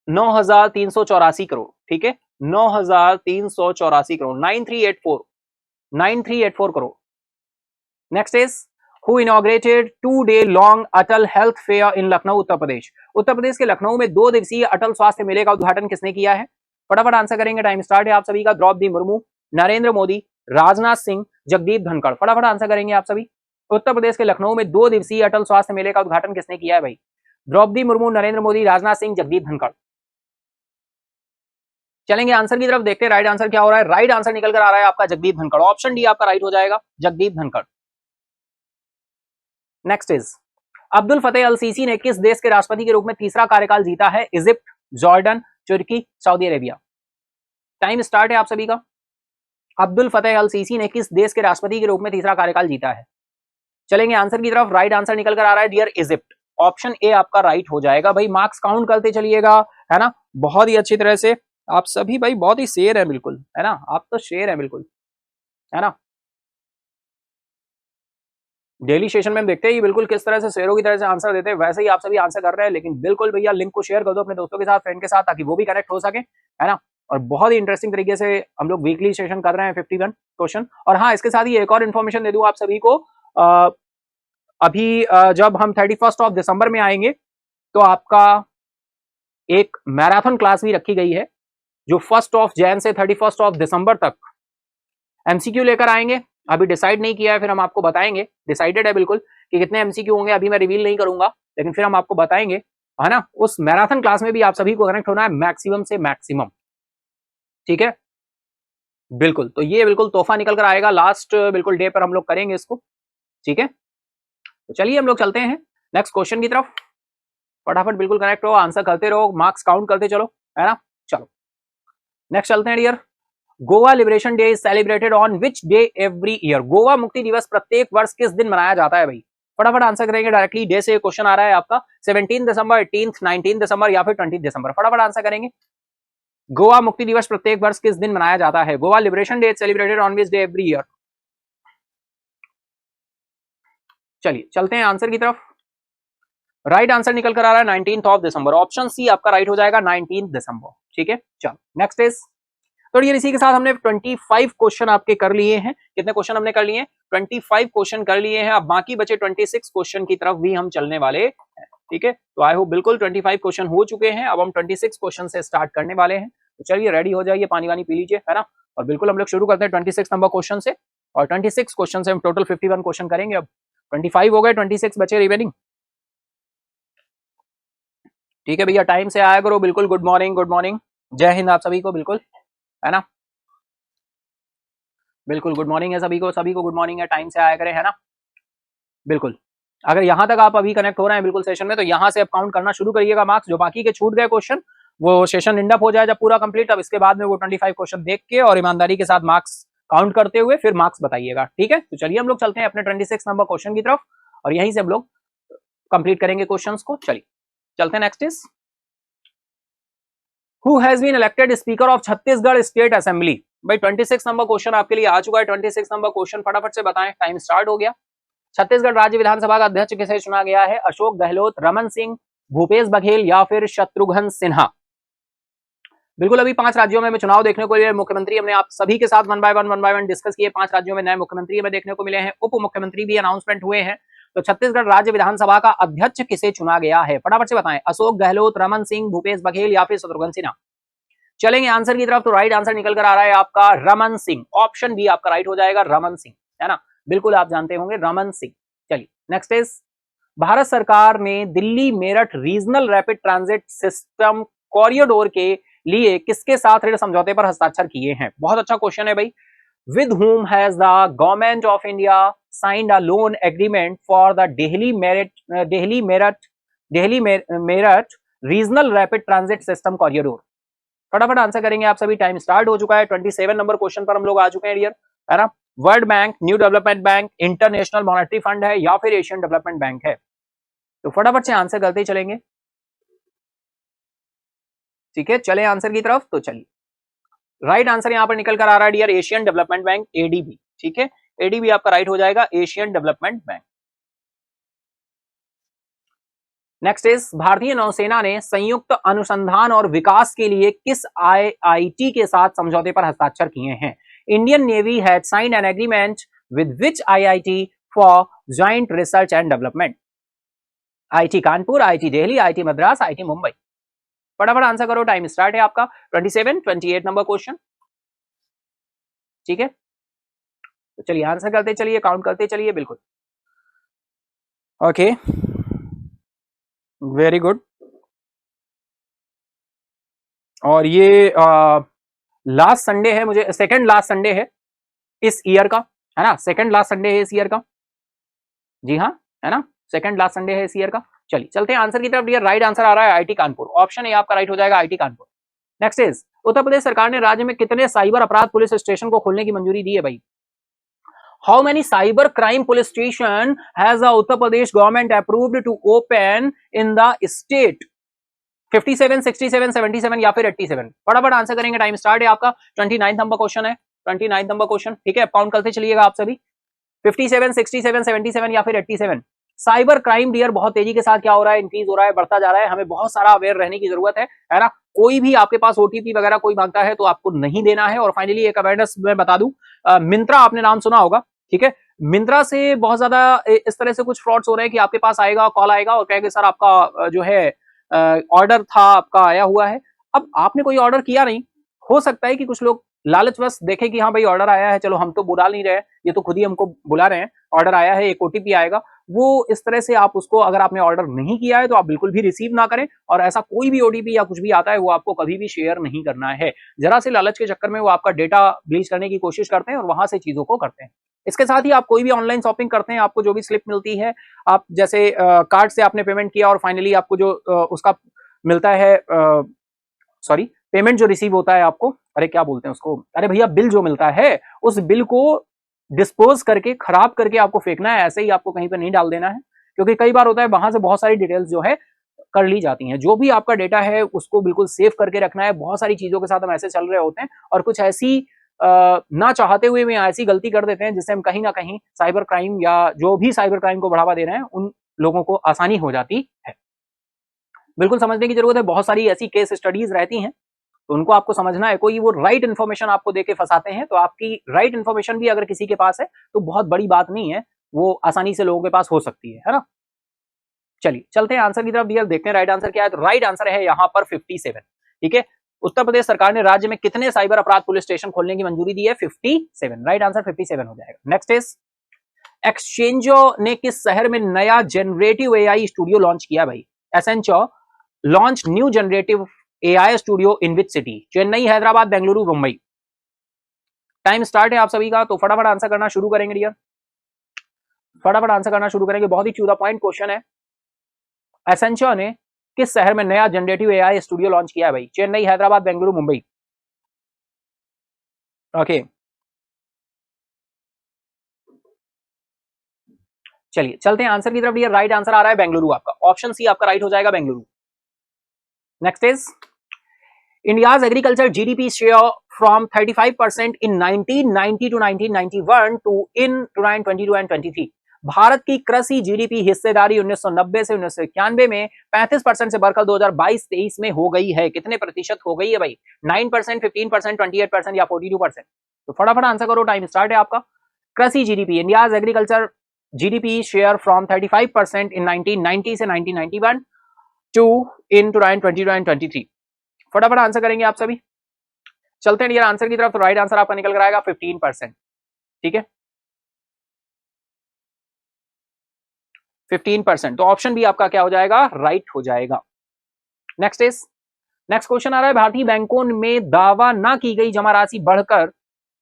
9,384 करोड़। ठीक है, 9,384 crore, 9384 crore. Next is, who inaugurated 2 day long Atal health fair in Lucknow Uttar Pradesh? Uttar Pradesh के लखनऊ में 2 दिवसीय अटल स्वास्थ्य मेले का उद्घाटन किसने किया है? फटाफट आंसर करेंगे, टाइम स्टार्ट है आप सभी का। द्रौपदी मुर्मू, नरेंद्र मोदी, राजनाथ सिंह, जगदीप धनखड़। फटाफट आंसर करेंगे आप सभी। उत्तर प्रदेश के लखनऊ में 2 दिवसीय अटल स्वास्थ्य मेले का उद्घाटन किसने किया है भाई? द्रौपदी मुर्मू, नरेंद्र मोदी, राजनाथ सिंह, जगदीप धनखड़। चलेंगे आंसर की तरफ, देखते हैं राइट आंसर क्या हो रहा है। राइट आंसर निकल कर आ रहा है आपका जगदीप धनखड़। ऑप्शन डी आपका राइट हो जाएगा, Jagdeep Dhankhar. Next is, Abdel Fattah al Sisi ने किस देश के राष्ट्रपति के रूप में तीसरा कार्यकाल जीता है? इजिप्ट, जॉर्डन, तुर्की, सऊदी अरेबिया? टाइम स्टार्ट है आप सभी का। अब्दुल फतेह अल सीसी ने किस देश के राष्ट्रपति के रूप में तीसरा कार्यकाल जीता है? चलेंगे आंसर की तरफ। राइट आंसर निकल कर आ रहा है डियर इजिप्ट। ऑप्शन ए आपका राइट हो जाएगा भाई। मार्क्स काउंट करते चलिएगा, है ना, बहुत ही अच्छी तरह से। आप सभी भाई बहुत ही शेर है, बिल्कुल, है ना, आप तो शेर है बिल्कुल, है ना। डेली सेशन में हम देखते हैं बिल्कुल किस तरह से शेरों की तरह से आंसर देते हैं, वैसे ही आप सभी आंसर कर रहे हैं। लेकिन बिल्कुल भैया लिंक को शेयर कर दो अपने दोस्तों के साथ, फ्रेंड के साथ, ताकि वो भी कनेक्ट हो सके, है ना। और बहुत ही इंटरेस्टिंग तरीके से हम लोग वीकली सेशन कर रहे हैं, 51 क्वेश्चन। और हाँ, इसके साथ ही एक और इन्फॉर्मेशन दे दूं आप सभी को। अभी जब हम 31 ऑफ दिसंबर में आएंगे तो आपका एक मैराथन क्लास भी रखी गई है, जो 1 ऑफ जैन से 31 ऑफ दिसंबर तक एमसीक्यू लेकर आएंगे। अभी डिसाइड नहीं किया है, फिर हम आपको बताएंगे। डिसाइडेड है बिल्कुल कि कितने एमसीक्यू होंगे, अभी मैं रिवील नहीं करूंगा, लेकिन फिर हम आपको बताएंगे, है ना। उस मैराथन क्लास में भी आप सभी को कनेक्ट होना है, मैक्सिमम से मैक्सिमम। ठीक है, बिल्कुल। तो ये बिल्कुल तोहफा निकल कर आएगा, लास्ट बिल्कुल डे पर हम लोग करेंगे इसको। ठीक है, तो चलिए हम लोग चलते हैं नेक्स्ट क्वेश्चन की तरफ। फटाफट बिल्कुल कनेक्ट रहो, आंसर करते रहो, मार्क्स काउंट करते चलो, है ना। चलो नेक्स्ट चलते हैं dear. Goa liberation day is celebrated on which day every year? Goa मुक्ति दिवस प्रत्येक वर्ष किस दिन मनाया जाता है भाई? फटाफट आंसर करेंगे, डायरेक्टली डे से क्वेश्चन आ रहा है आपका। 17 दिसंबर, 18, 19 दिसंबर या फिर 20 दिसंबर? फटाफट आंसर करेंगे। गोवा मुक्ति दिवस प्रत्येक वर्ष किस दिन मनाया जाता है? Goa liberation day is celebrated on which day every year? चलिए चलते हैं आंसर की तरफ। राइट आंसर निकल कर आ रहा है 19th of December. Option C आपका राइट हो जाएगा, 19 दिसंबर। ठीक है, चलो नेक्स्ट इज, तो ये इसी के साथ हमने 25 क्वेश्चन आपके कर लिए हैं। कितने क्वेश्चन हमने कर लिए हैं? 25 क्वेश्चन कर लिए हैं। अब बाकी बचे 26 क्वेश्चन की तरफ भी हम चलने वाले हैं। ठीक है, तो आई होप बिल्कुल 25 क्वेश्चन हो चुके हैं। अब हम 26 क्वेश्चन से स्टार्ट करने वाले हैं। तो चलिए रेडी हो जाइए, पानी वानी पी लीजिए, है ना। और बिल्कुल हम लोग शुरू करते हैं 26 नंबर क्वेश्चन से। और 26 क्वेश्चन से हम टोटल 51 क्वेश्चन करेंगे। अब 25 हो गए, 26 बचे रिमेनिंग। ठीक है भैया, टाइम से आया करो बिल्कुल। गुड मॉर्निंग, गुड मॉर्निंग, जय हिंद आप सभी को, बिल्कुल, है ना। बिल्कुल गुड मॉर्निंग है सभी को गुड मॉर्निंग है, टाइम से आया करें, है ना। बिल्कुल, अगर यहां तक आप अभी कनेक्ट हो रहे हैं बिल्कुल सेशन में, तो यहां से आप काउंट करना शुरू करिएगा मार्क्स। जो बाकी के छूट गए क्वेश्चन, वो सेशन इंडअप हो जाए जब पूरा कंप्लीट, अब इसके बाद में वो 25 क्वेश्चन देख के और ईमानदारी के साथ मार्क्स काउंट करते हुए फिर मार्क्स बताइएगा। ठीक है, तो चलिए हम लोग चलते हैं अपने 26 नंबर क्वेश्चन की तरफ, और यहीं से हम लोग कंप्लीट करेंगे क्वेश्चन को। चलिए चलते हैं। Next is, who has been elected speaker of Chhattisgarh state assembly? भाई 26 नंबर क्वेश्चन आपके लिए आ चुका है। 26 नंबर क्वेश्चन फटाफट से बताएं, टाइम स्टार्ट हो गया। छत्तीसगढ़ राज्य विधानसभा का अध्यक्ष किसे चुना गया है? अशोक गहलोत, रमन सिंह, भूपेश बघेल या फिर शत्रुघ्न सिन्हा? बिल्कुल अभी 5 राज्यों में चुनाव देखने को मिले मुख्यमंत्री, हमने आप सभी के साथ वन बाय वन डिस्कस किए। 5 राज्यों में नए मुख्यमंत्री हमें देखने को मिले हैं, उप मुख्यमंत्री भी अनाउंसमेंट हुए हैं। तो छत्तीसगढ़ राज्य विधानसभा का अध्यक्ष किसे चुना गया है, फटाफट से बताएं। अशोक गहलोत, रमन सिंह, भूपेश बघेल या फिर शत्रुघ्न सिन्हा। चलेंगे आंसर की तरफ, तो राइट आंसर निकल कर आ रहा है आपका रमन सिंह। ऑप्शन बी आपका राइट हो जाएगा, रमन सिंह, है ना, बिल्कुल आप जानते होंगे रमन सिंह। चलिए नेक्स्ट इज, भारत सरकार ने Delhi Meerut regional rapid transit system corridor के लिए किसके साथ ऋण समझौते पर हस्ताक्षर किए हैं। बहुत अच्छा क्वेश्चन है भाई। With whom has the government of India signed a loan agreement for the Delhi Meerut regional rapid transit system corridor। फटाफट आंसर करेंगे आप सभी, टाइम स्टार्ट हो चुका है। 27 नंबर क्वेश्चन पर हम लोग आ चुके हैं डियर, है ना। World bank, new development bank, international monetary fund है या फिर एशियन डेवलपमेंट बैंक है। तो फटाफट से आंसर करते ही चलेंगे, ठीक है। चले आंसर की तरफ, तो चलिए राइट आंसर यहां पर निकल कर आ रहा है dear, Asian Development Bank, ADB, ठीक है। एडीबी आपका राइट हो जाएगा, Asian Development Bank. Next is, भारतीय नौसेना ने संयुक्त अनुसंधान और विकास के लिए किस आईआईटी के साथ समझौते पर हस्ताक्षर किए हैं। Indian navy has signed an agreement with which IIT for joint research and development. IT Kanpur, IT Delhi, IT Madras, IT Mumbai. फटाफट आंसर करो, टाइम स्टार्ट है आपका। 28 नंबर क्वेश्चन, ठीक है। तो चलिए आंसर करते चलिए, काउंट करते चलिए, बिल्कुल ओके, वेरी गुड। और ये लास्ट संडे है, मुझे सेकंड लास्ट संडे है इस ईयर का, है ना, सेकंड लास्ट संडे है इस ईयर का, जी हाँ, है ना, सेकंड लास्ट संडे है इस ईयर का। चलिए चलते हैं आंसर की तरफ डियर। राइट आंसर आ रहा है आईटी कानपुर, ऑप्शन ए आपका राइट हो जाएगा, IT Kanpur. Next is, Uttar Pradesh सरकार ने राज्य में कितने साइबर अपराध पुलिस स्टेशन को खोलने की मंजूरी दी है भाई। How many cyber crime police station has the Uttar Pradesh government approved to open in the state. 57, 67, 77 या फिर 87। फटाफट आंसर करेंगे, टाइम स्टार्ट है आपका। 29 नंबर क्वेश्चन है, 29 नंबर क्वेश्चन, ठीक है। काउंट करते चलिएगा आप सभी, 57, 67, 77 या फिर 87। साइबर क्राइम डियर बहुत तेजी के साथ क्या हो रहा है, इंक्रीज हो रहा है, बढ़ता जा रहा है। हमें बहुत सारा अवेयर रहने की जरूरत है ना। कोई भी आपके पास ओटीपी वगैरह कोई मांगता है तो आपको नहीं देना है। और फाइनली एक अवेयरनेस मैं बता दूं, मिंत्रा आपने नाम सुना होगा, ठीक है। मिंत्रा से बहुत ज्यादा इस तरह से कुछ फ्रॉड्स हो रहे हैं कि आपके पास आएगा, कॉल आएगा और कहेगा सर आपका जो है ऑर्डर था आपका आया हुआ है। अब आपने कोई ऑर्डर किया नहीं, हो सकता है कि कुछ लोग लालचवश देखे कि हाँ भाई ऑर्डर आया है, चलो हम तो बुला नहीं रहे, ये तो खुद ही हमको बुला रहे हैं, ऑर्डर आया है, एक ओटीपी आएगा। वो इस तरह से आप उसको, अगर आपने ऑर्डर नहीं किया है तो आप बिल्कुल भी रिसीव ना करें। और ऐसा कोई भी ओटीपी या कुछ भी आता है वो आपको कभी भी शेयर नहीं करना है। जरा से लालच के चक्कर में वो आपका डेटा ब्लीच करने की कोशिश करते हैं और वहां से चीजों को करते हैं। इसके साथ ही आप कोई भी ऑनलाइन शॉपिंग करते हैं, आपको जो भी स्लिप मिलती है, आप जैसे कार्ड से आपने पेमेंट किया और फाइनली आपको जो उसका मिलता है, सॉरी पेमेंट जो रिसीव होता है आपको, अरे क्या बोलते हैं उसको, अरे भैया बिल जो मिलता है, उस बिल को डिस्पोज करके, खराब करके आपको फेंकना है, ऐसे ही आपको कहीं पर नहीं डाल देना है। क्योंकि कई बार होता है वहां से बहुत सारी डिटेल्स जो है कर ली जाती हैं। जो भी आपका डेटा है उसको बिल्कुल सेव करके रखना है। बहुत सारी चीजों के साथ हम ऐसे चल रहे होते हैं और कुछ ऐसी ना चाहते हुए भी ऐसी गलती कर देते हैं जिससे हम कहीं ना कहीं साइबर क्राइम या जो भी साइबर क्राइम को बढ़ावा दे रहे हैं उन लोगों को आसानी हो जाती है। बिल्कुल समझने की जरूरत है, बहुत सारी ऐसी केस स्टडीज रहती हैं तो उनको आपको समझना है। कोई वो राइट इन्फॉर्मेशन आपको देके फंसाते हैं तो आपकी राइट इन्फॉर्मेशन भी अगर किसी के पास है तो बहुत बड़ी बात नहीं है, वो आसानी से लोगों के पास हो सकती है ना। चलिए चलते हैं आंसर की तरफ डियर, देखते हैं राइट आंसर क्या है। तो राइट आंसर है यहाँ पर 57, ठीक है। उत्तर प्रदेश सरकार ने राज्य में कितने साइबर अपराध पुलिस स्टेशन खोलने की मंजूरी दी है, 57। राइट आंसर 57 हो जाएगा। नेक्स्ट इज, एक्सचेंजो ने किस शहर में नया जनरेटिव एआई स्टूडियो लॉन्च किया भाई। Accenture launch new generative AI studio in which city, Chennai, Hyderabad, Bengaluru, Mumbai. Time start है आप सभी का, तो फटाफट आंसर करना शुरू करेंगे डियर, फटाफट आंसर करना शुरू करेंगे। बहुत ही टू द पॉइंट क्वेश्चन है। एसेंचो ने किस शहर में नया जनरेटिव एआई स्टूडियो लॉन्च किया है भाई, चेन्नई, हैदराबाद, बेंगलुरु, मुंबई। ओके चलिए चलते हैं आंसर की तरफ डियर। राइट आंसर आ रहा है बेंगलुरु आपका, ऑप्शन सी आपका राइट हो जाएगा, Bengaluru. Next is, India's agriculture GDP share from 35% in 1990 to 1991 to in 2022 and 23. Bharat की कृषि जीडीपी हिस्सेदारी 1990 से 1991 में 35% से बढ़कर 2022-23 में हो गई है। कितने प्रतिशत हो गई है भाई? 9%, 15%, 28% या 42%? तो फटाफट आंसर करो, टाइम स्टार्ट है आपका। कृषि GDP, India's agriculture GDP share from 35% इन 1990 से 1991 टू इन 2023। फटाफट आंसर करेंगे आप सभी। चलते हैं डियर आंसर की तरफ। तो राइट आंसर आपका निकल कर आएगा 15%। ठीक है, 15%। तो ऑप्शन भी आपका क्या हो जाएगा? राइट हो जाएगा। नेक्स्ट क्वेश्चन आ रहा है, भारतीय बैंकों में दावा ना की गई जमा राशि बढ़कर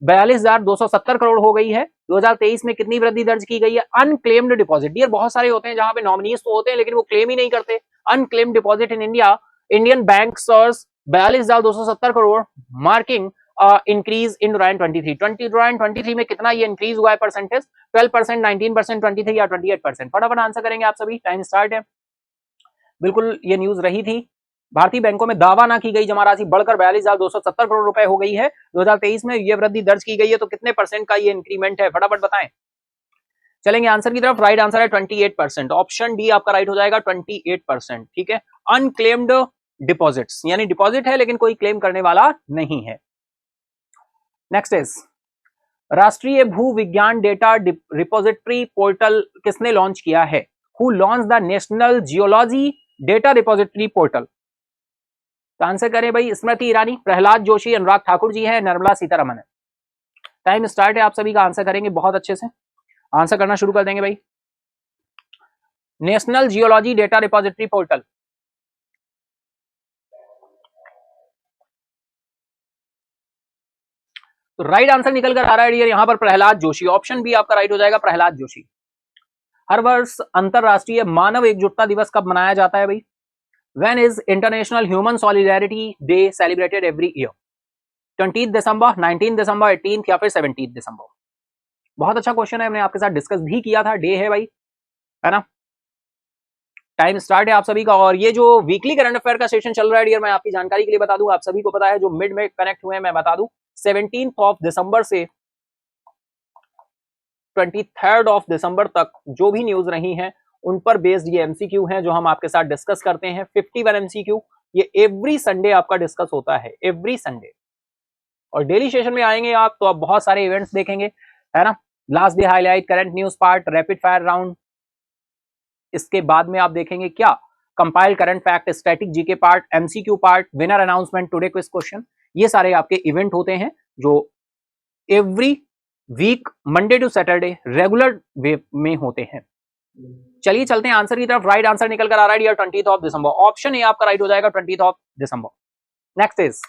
42,270 करोड़ हो गई है। 2023 में कितनी वृद्धि दर्ज की गई है? अनक्लेम्ड डिपॉजिट, डियर बहुत सारे होते हैं जहां पे नॉमिनीज तो होते हैं लेकिन वो क्लेम ही नहीं करते। Unclaimed deposit in India, Indian bank sirs 42,270 crore, marking increase in 2023 में कितना ये इंक्रीज हुआ है परसेंटेज? 12%, 19%, 23 या 28%? फटाफट आंसर करेंगे आप सभी, टाइम स्टार्ट है। बिल्कुल ये न्यूज रही थी। भारतीय बैंकों में दावा ना की गई जमा राशि बढ़कर 42,270 करोड़ रुपए हो गई है। 2023 में ये वृद्धि दर्ज की गई है। तो कितने परसेंट का ये इंक्रीमेंट है? फटाफट बताएं। चलेंगे आंसर की तरफ। राइट आंसर है 28%। ऑप्शन डी आपका राइट हो जाएगा, 28%। ठीक है, अनक्लेम्ड डिपॉजिट्स, यानी डिपॉजिट है लेकिन कोई क्लेम करने वाला नहीं है। नेक्स्ट इज, राष्ट्रीय भू विज्ञान डेटा रिपोजिटरी पोर्टल किसने लॉन्च किया है? Who launch the national geology data repository portal? तो आंसर करें भाई, स्मृति ईरानी, प्रहलाद जोशी, अनुराग ठाकुर जी है, निर्मला सीतारमन है। टाइम स्टार्ट है, आप सभी का आंसर करेंगे बहुत अच्छे से। आंसर करना शुरू कर देंगे भाई। National geology data repository portal, तो राइट आंसर निकल कर आ रहा है डियर यहां पर प्रहलाद जोशी। ऑप्शन बी आपका राइट हो जाएगा, प्रहलाद जोशी। हर वर्ष अंतरराष्ट्रीय मानव एकजुटता दिवस कब मनाया जाता है भाई? When is International Human Solidarity Day celebrated every year? 20 दिसंबर, 19 दिसंबर, 18 या फिर 17 दिसंबर? बहुत अच्छा क्वेश्चन है, हमने आपके साथ डिस्कस भी किया था। डे है भाई, है ना। टाइम स्टार्ट है आप सभी का। और ये जो वीकली करंट अफेयर का सेशन चल रहा है डियर, मैं आपकी जानकारी के लिए बता दूं, आप सभी को पता है, जो मिड में कनेक्ट हुए हैं मैं बता दूं, 17 दिसंबर से 23 दिसंबर तक जो भी न्यूज रही हैं उन पर बेस्ड ये एमसीक्यू हैं जो हम आपके साथ डिस्कस करते हैं। 51 एमसीक्यू, ये एवरी संडे आपका डिस्कस होता है, एवरी संडे। और डेली सेशन में आएंगे आप तो आप बहुत सारे इवेंट्स देखेंगे, है ना। Last day highlight, current news part, rapid fire round, इसके बाद में आप देखेंगे क्या, compile current fact, static GK part, MCQ part, winner announcement, today quiz question. ये सारे आपके इवेंट होते हैं जो every week Monday to Saturday regular way में होते हैं। चलिए चलते हैं आंसर की तरफ। राइट आंसर निकल कर आ रहा है 20 दिसंबर। ऑप्शन ए आपका राइट हो जाएगा, 20 दिसंबर। नेक्स्ट इज,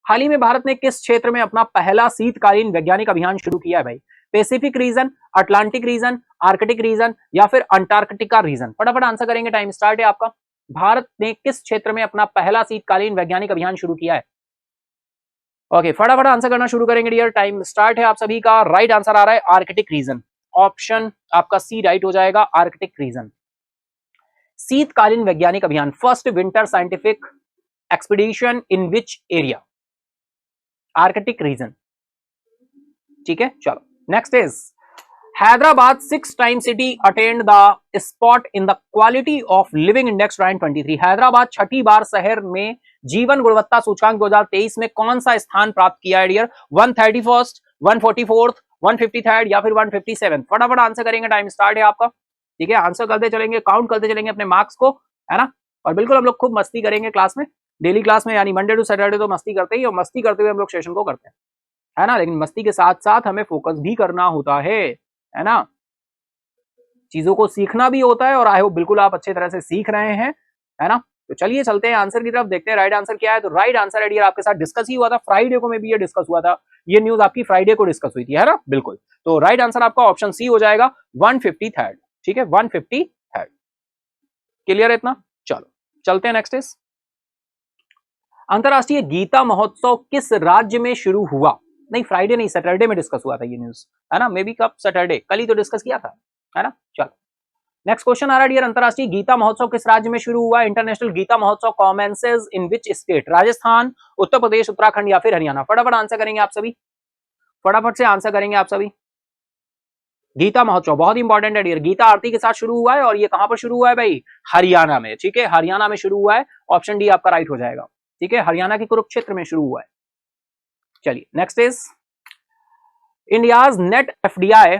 हाल ही में भारत ने किस क्षेत्र में अपना पहला शीतकालीन वैज्ञानिक अभियान शुरू किया है भाई? Pacific region, Atlantic region, Arctic region या फिर अंटार्कटिका रीजन? फटाफट आंसर करेंगे, टाइम स्टार्ट है आपका। भारत ने किस क्षेत्र में अपना पहला शीतकालीन वैज्ञानिक अभियान शुरू किया है? ओके, फटाफट आंसर करना शुरू करेंगे डियर, टाइम स्टार्ट है आप सभी का। राइट आंसर आ रहा है आर्कटिक रीजन। ऑप्शन आपका सी राइट हो जाएगा, आर्कटिक रीजन। शीतकालीन वैज्ञानिक अभियान, first winter scientific expedition in which area? Arctic region. ठीक है, चलो next is, Hyderabad 6 time city attend the spot in the quality of living index 2023। Hyderabad छठी बार शहर में जीवन गुणवत्ता सूचकांक 2023 में कौन सा स्थान प्राप्त किया है डियर? 131, 144, 153 या फिर 157? फटाफट आंसर करेंगे, टाइम स्टार्ट है आपका। ठीक है, आंसर करते चलेंगे, काउंट करते चलेंगे अपने मार्क्स को, है ना। और बिल्कुल हम लोग खूब मस्ती करेंगे क्लास में, डेली क्लास में, यानी मंडे टू सैटरडे तो मस्ती करते ही, और मस्ती करते हुए हम लोग सेशन को करते हैं, है ना। लेकिन मस्ती के साथ साथ हमें फोकस भी करना होता है ना। चीजों को सीखना भी होता है, और आई होप बिल्कुल आप अच्छे तरह से सीख रहे हैं, है ना। तो चलिए चलते हैं आंसर की तरफ, देखते हैं राइट आंसर क्या है। तो राइट आंसर है डियर, आपके साथ डिस्कस ही हुआ था फ्राइडे को, में भी ये डिस्कस हुआ था, ये न्यूज आपकी फ्राइडे को डिस्कस हुई थी, है ना, बिल्कुल। तो राइट आंसर आपका ऑप्शन सी हो जाएगा, 153। ठीक है, 153। क्लियर है इतना? चलो चलते हैं नेक्स्ट इज, अंतरराष्ट्रीय गीता महोत्सव किस राज्य में शुरू हुआ? नहीं, फ्राइडे नहीं, सैटरडे में डिस्कस हुआ था ये न्यूज, है ना। मे बी कब, सैटरडे, कल ही तो डिस्कस किया था, है ना। चलो नेक्स्ट क्वेश्चन आ रहा है डियर, अंतरराष्ट्रीय गीता महोत्सव किस राज्य में शुरू हुआ? इंटरनेशनल गीता महोत्सव कॉमेंसेस इन विच स्टेट? राजस्थान, उत्तर प्रदेश, उत्तराखंड या फिर हरियाणा? फटाफट आंसर करेंगे आप सभी, फटाफट से आंसर करेंगे आप सभी। गीता महोत्सव बहुत इंपॉर्टेंट है डियर। गीता आरती के साथ शुरू हुआ है और ये कहां पर शुरू हुआ है भाई? हरियाणा में। ठीक है, हरियाणा में शुरू हुआ है। ऑप्शन डी आपका राइट हो जाएगा। ठीक है, हरियाणा के कुरुक्षेत्र में शुरू हुआ है। चलिए next is India's net FDI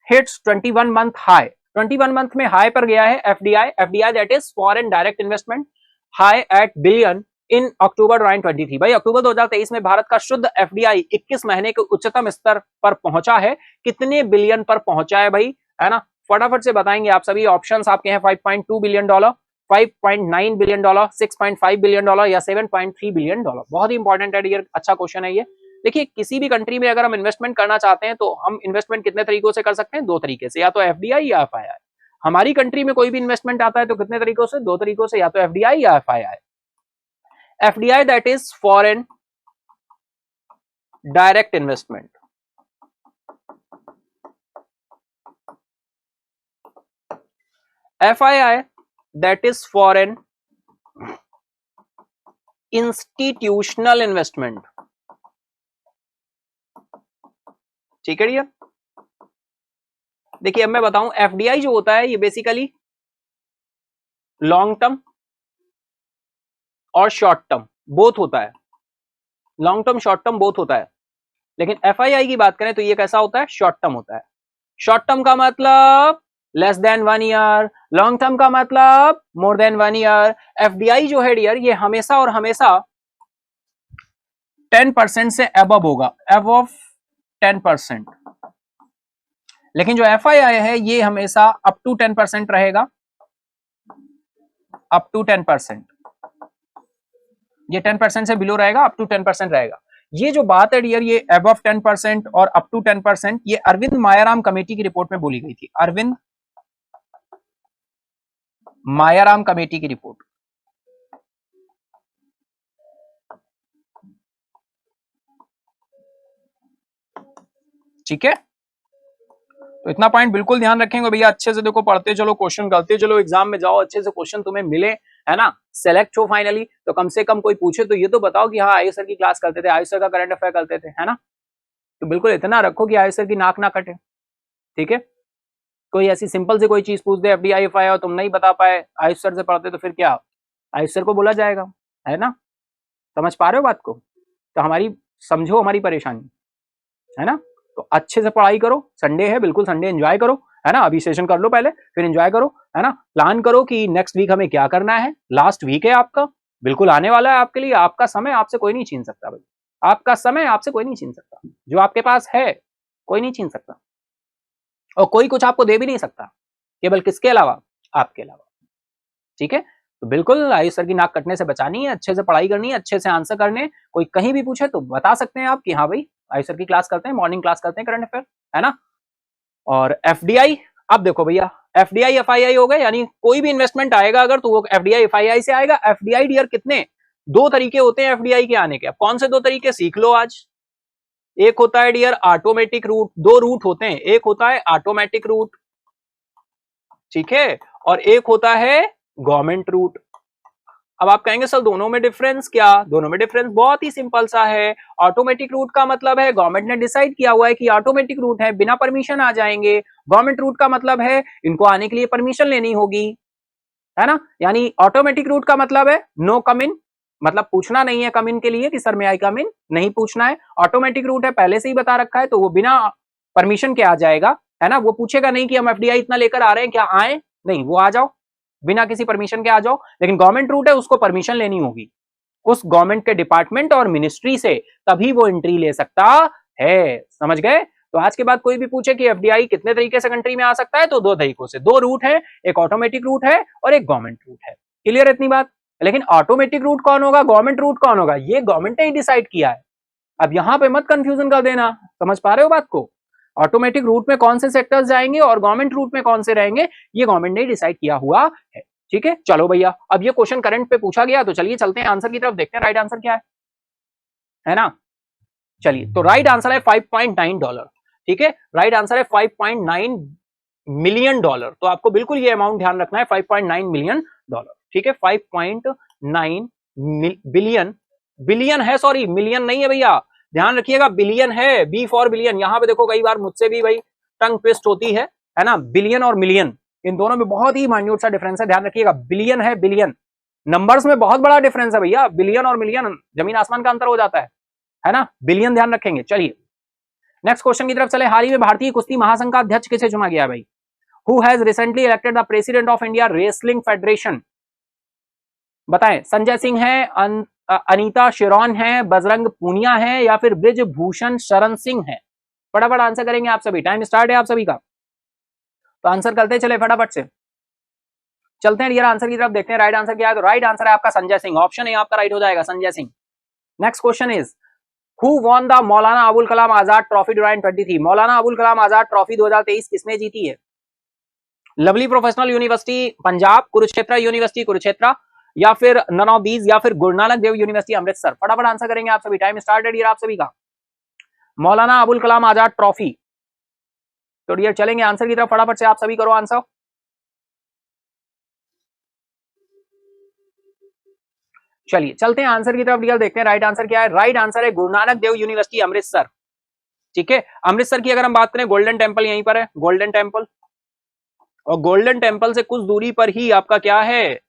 hits 21 month high. 21 month में हाई पर गया है FDI. FDI that is foreign direct investment high at billion in October 2023। भाई अक्टूबर 2023 में भारत का शुद्ध एफडीआई 21 महीने के उच्चतम स्तर पर पहुंचा है। कितने बिलियन पर पहुंचा है भाई, है ना? फटाफट से बताएंगे आप सभी। ऑप्शंस आपके हैं 5.2 billion dollar, 5.9 billion dollar, 6.5 billion dollar या 7.3 बिलियन डॉलर। बहुत ही इंपॉर्टेंट है डियर, अच्छा क्वेश्चन है ये। देखिए किसी भी कंट्री में अगर हम इन्वेस्टमेंट करना चाहते हैं तो हम इन्वेस्टमेंट कितने तरीकों से कर सकते हैं? दो तरीके से, या तो एफडीआई या एफआईआई। हमारी कंट्री में कोई भी इन्वेस्टमेंट आता है तो कितने तरीकों से? दो तरीकों से, या तो एफडीआई या FII. FDI that is foreign direct investment. FII that is foreign institutional investment. ठीक है डियर। देखिए अब मैं बताऊं, एफडीआई जो होता है ये बेसिकली लॉन्ग टर्म और शॉर्ट टर्म बोथ होता है। Long term short term both होता है। लेकिन एफआईआई की बात करें तो ये कैसा होता है? शॉर्ट टर्म होता है। शॉर्ट टर्म का मतलब less than 1 year, long term का मतलब मोर देन 1 ईयर। एफडीआई जो है डियर ये हमेशा और हमेशा 10% से अबव होगा, अबव 10%। लेकिन जो एफआईआई है ये हमेशा अप टू 10% रहेगा, अप टू 10%। ये 10% से बिलो रहेगा, अप टू 10% रहेगा। ये जो बात है डियर ये अबव 10% और अप टू 10%, ये अरविंद मायाराम कमेटी की रिपोर्ट में बोली गई थी। अरविंद मायाराम कमेटी की रिपोर्ट। ठीक है, तो इतना पॉइंट बिल्कुल ध्यान रखेंगे भैया। अच्छे से देखो, पढ़ते चलो, क्वेश्चन करते चलो, एग्जाम में जाओ, अच्छे से क्वेश्चन तुम्हें मिले, है ना, सेलेक्ट हो फाइनली। तो कम से कम कोई पूछे तो ये तो बताओ कि हाँ आयुष सर की क्लास करते थे, आयुष सर का करंट अफेयर करते थे, है ना। तो बिल्कुल इतना रखो कि आयुष सर की नाक ना कटे। ठीक है, कोई ऐसी सिंपल से कोई चीज पूछ दे एफडीआई एफआई और तुम नहीं बता पाए, आयुष सर से पढ़ते तो फिर क्या, आयुष सर को बोला जाएगा, है ना। समझ पा रहे हो बात को? तो हमारी समझो हमारी परेशानी, है ना। तो अच्छे से पढ़ाई करो, संडे है, बिल्कुल संडे एंजॉय करो, है ना। अभी सेशन कर लो पहले, फिर एंजॉय करो, है ना। प्लान करो कि नेक्स्ट वीक हमें क्या करना है। लास्ट वीक है आपका, बिल्कुल आने वाला है आपके लिए। आपका समय आपसे कोई नहीं छीन सकता भाई, आपका समय आपसे कोई नहीं छीन सकता। जो आपके पास है कोई नहीं छीन सकता, और कोई कुछ आपको दे भी नहीं सकता, केवल किसके अलावा? आपके अलावा। ठीक है, तो बिल्कुल आयुष सर की नाक कटने से बचानी है, अच्छे से पढ़ाई करनी है, अच्छे से आंसर करने। कोई कहीं भी पूछे तो बता सकते हैं आप कि हाँ भाई आयुष सर की क्लास करते हैं, मॉर्निंग क्लास करते हैं करंट अफेयर, है ना। और एफडीआई, अब देखो भैया, एफडीआई एफआईआई हो गए, यानी कोई भी इन्वेस्टमेंट आएगा अगर तो वो एफडीआई एफआईआई से आएगा। एफडीआई डियर कितने, दो तरीके होते हैं एफडीआई के आने के। अब कौन से दो तरीके सीख लो आज। एक होता है डियर ऑटोमेटिक रूट, दो रूट होते हैं, एक होता है ऑटोमेटिक रूट, ठीक है, और एक होता है गवर्नमेंट रूट। अब आप कहेंगे सर दोनों में डिफरेंस क्या? दोनों में डिफरेंस बहुत ही सिंपल सा है। ऑटोमेटिक रूट का मतलब है गवर्नमेंट ने डिसाइड किया हुआ है कि ऑटोमेटिक रूट है, बिना परमिशन आ जाएंगे। गवर्नमेंट रूट का मतलब है इनको आने के लिए परमिशन लेनी होगी, है ना। यानी ऑटोमेटिक रूट का मतलब है नो कम इन, मतलब पूछना नहीं है कम इन के लिए कि सर मैं आई कम इन, नहीं पूछना है। ऑटोमेटिक रूट है, पहले से ही बता रखा है, तो वो बिना परमिशन के आ जाएगा, है ना। वो पूछेगा नहीं कि हम एफडीआई इतना लेकर आ रहे हैं, क्या आए? नहीं, वो आ जाओ बिना किसी परमिशन के आ जाओ। लेकिन गवर्नमेंट रूट है, उसको परमिशन लेनी होगी उस गवर्नमेंट के डिपार्टमेंट और मिनिस्ट्री से, तभी वो एंट्री ले सकता है। समझ गए? तो आज के बाद कोई भी पूछे कि एफडीआई कितने तरीके से कंट्री में आ सकता है, तो दो तरीकों से, दो रूट है, एक ऑटोमेटिक रूट है और एक गवर्नमेंट रूट है। क्लियर इतनी बात? लेकिन ऑटोमेटिक रूट कौन होगा, गवर्नमेंट रूट कौन होगा, ये गवर्नमेंट ने ही डिसाइड किया है। अब यहां पे मत कंफ्यूजन कर देना। समझ पा रहे हो बात को? ऑटोमेटिक रूट में कौन से सेक्टर्स जाएंगे और गवर्नमेंट रूट में कौन से रहेंगे, ये गवर्नमेंट ने डिसाइड किया हुआ है। ठीक है, चलो भैया, अब ये क्वेश्चन करंट पे पूछा गया, तो चलिए चलते हैं आंसर की तरफ, देखते हैं राइट आंसर क्या है ना। चलिए, तो राइट आंसर है $5.9। ठीक है, राइट आंसर है $5.9 मिलियन। तो आपको बिल्कुल ये अमाउंट ध्यान रखना है, $5.9 मिलियन। ठीक है, 5.9 बिलियन, बिलियन है, सॉरी मिलियन नहीं है भैया, ध्यान रखिएगा, बिलियन है, बी फॉर बिलियन। यहां पे देखो कई बार मुझसे भी भाई टंग ट्विस्ट होती है ना। बिलियन और मिलियन, इन दोनों में बहुत ही माइन्यूट सा डिफरेंस है, ध्यान रखिएगा। बिलियन है, बिलियन नंबर्स में बहुत बड़ा डिफरेंस है भैया, बिलियन और मिलियन जमीन आसमान का अंतर हो जाता है ना। बिलियन ध्यान रखेंगे। चलिए नेक्स्ट क्वेश्चन की तरफ चले। हाल ही में भारतीय कुश्ती महासंघ का अध्यक्ष किसे चुना गया भाई? Who has recently elected the president of India wrestling federation? बताएं, संजय सिंह है, अनीता शिरोन है, बजरंग पूनिया है, या फिर ब्रिजभूषण शरण सिंह है? फटाफट आंसर करेंगे आप सभी, टाइम स्टार्ट है आप सभी का, तो आंसर करते चले फटाफट से। चलते हैं डियर आंसर की तरफ, देखते हैं राइट आंसर क्या है। तो राइट आंसर है आपका संजय सिंह, ऑप्शन ए आपका राइट हो जाएगा, Sanjay Singh. Next question is who won the Maulana Abul Kalam Azad trophy during 23? Maulana Abul Kalam Azad trophy 2023 किसने जीती है? Lovely professional university Punjab, Kurukshetra university Kurukshetra, या फिर नन ऑफ दीज, या फिर गुरु नानक देव यूनिवर्सिटी अमृतसर? फटाफट आंसर करेंगे आप सभी, टाइम स्टार्ट है डियर आप सभी का। मौलाना अबुल कलाम आजाद ट्रॉफी, तो डियर चलेंगे आंसर की तरफ, फटाफट से आप सभी करो आंसर। चलिए चलते हैं आंसर की तरफ डियर, देखते हैं राइट आंसर क्या है। राइट आंसर है गुरु नानक देव यूनिवर्सिटी अमृतसर, ठीक है। अमृतसर की अगर हम बात करें, गोल्डन टेम्पल यहीं पर है, गोल्डन टेम्पल, और गोल्डन टेम्पल से कुछ दूरी पर ही आपका क्या है,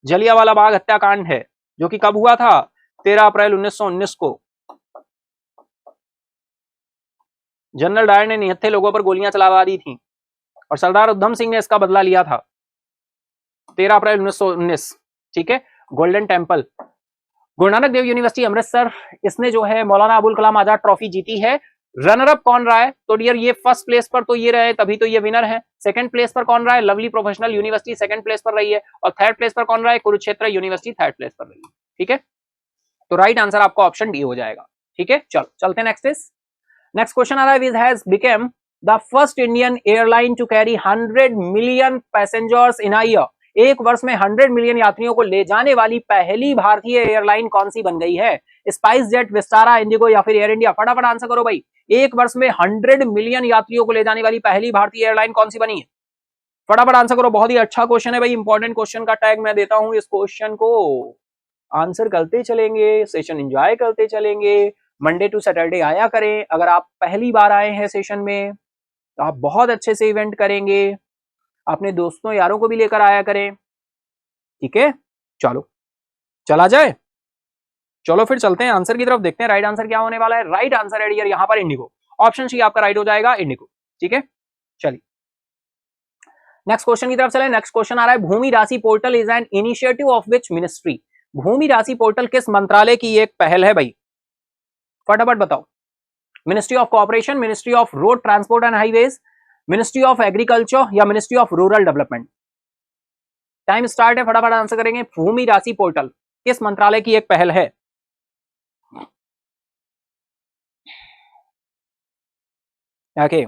जलियांवाला बाग हत्याकांड है, जो कि कब हुआ था? 13 अप्रैल 1919 को। जनरल डायर ने निहत्थे लोगों पर गोलियां चलावा दी थी और सरदार उधम सिंह ने इसका बदला लिया था, 13 अप्रैल 1919, ठीक है। Golden temple, Guru Nanak Dev university Amritsar, इसने जो है मौलाना अबुल कलाम आजाद ट्रॉफी जीती है। रनर अप कौन रहा है? तो डियर ये फर्स्ट प्लेस पर तो ये रहे, तभी तो ये विनर है। सेकंड प्लेस पर कौन रहा है? Lovely professional university second place पर रही है, और थर्ड प्लेस पर कौन रहा है? कुरुक्षेत्र यूनिवर्सिटी थर्ड प्लेस पर रही है, ठीक है। तो राइट आंसर आपका ऑप्शन डी हो जाएगा, ठीक है। चलो चलते हैं नेक्स्ट क्वेश्चन आ रहा है, has become the first Indian airline to carry 100 million passengers in a year? एक वर्ष में 100 मिलियन यात्रियों को ले जाने वाली पहली भारतीय एयरलाइन कौन सी बन गई है? स्पाइस जेट, विस्तारा, इंडिगो, या फिर एयर इंडिया? फटाफट आंसर करो भाई। एक वर्ष में 100 मिलियन यात्रियों को ले जाने वाली पहली भारतीय एयरलाइन कौन सी बनी है? फटाफट आंसर करो, बहुत ही अच्छा क्वेश्चन है भाई, इंपॉर्टेंट क्वेश्चन का टैग मैं देता हूं इस क्वेश्चन को। आंसर करते चलेंगे, सेशन एंजॉय करते चलेंगे, मंडे टू सैटरडे आया करें। अगर आप पहली बार आए हैं सेशन में तो आप बहुत अच्छे से इवेंट करेंगे, अपने दोस्तों यारों को भी लेकर आया करें, ठीक है। चलो चला जाए, चलो फिर चलते हैं आंसर की तरफ, देखते हैं राइट आंसर क्या होने वाला है। राइट आंसर है डियर यहां पर इंडिगो, ऑप्शन सी आपका राइट हो जाएगा, इंडिगो, ठीक है। चलिए नेक्स्ट क्वेश्चन की तरफ चले। नेक्स्ट क्वेश्चन आ रहा है, Bhumi Rashi portal is an initiative of which ministry? Bhumi Rashi portal किस मंत्रालय की एक पहल है भाई? फटाफट बताओ। Ministry of corporation, ministry of road transport and highways, ministry of agriculture, या ministry of rural development? Time start है, फटाफट आंसर करेंगे। भूमि राशि पोर्टल किस मंत्रालय की एक पहल है? ओके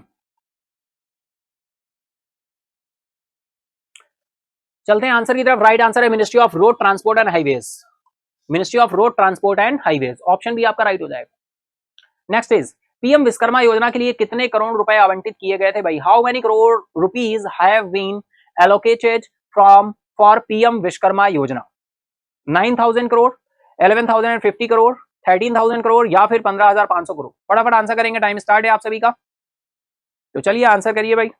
चलते हैं आंसर की तरफ। राइट आंसर है ministry of road transport and highways, ministry of road transport and highways, option भी आपका राइट हो जाएगा। नेक्स्ट इज पीएम विश्वकर्मा योजना के लिए कितने करोड़ रुपए आवंटित किए गए थे भाई? How many crore rupees have been allocated from for PM Vishwakarma Yojana? 9,000 crore, 11,050 crore, 13,000 crore, या फिर 15,500 करोड़? फटाफट आंसर करेंगे, टाइम स्टार्ट है आप सभी का। तो चलिए आंसर करिए भाई,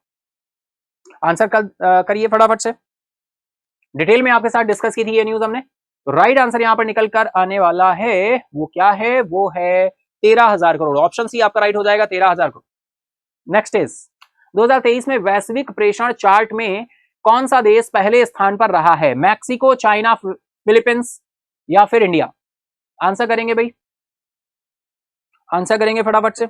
आंसर करिए फटाफट से। डिटेल में आपके साथ डिस्कस की थी ये न्यूज हमने। तो राइट आंसर यहां पर निकल कर आने वाला है, वो क्या है? वो है 13,000 करोड़, ऑप्शन सी आपका राइट हो जाएगा, 13,000 करोड़। नेक्स्ट इज 2023 में वैश्विक प्रेषण चार्ट में कौन सा देश पहले स्थान पर रहा है? मैक्सिको, चाइना, फिलीपींस, या फिर इंडिया? आंसर करेंगे भाई, आंसर करेंगे फटाफट से।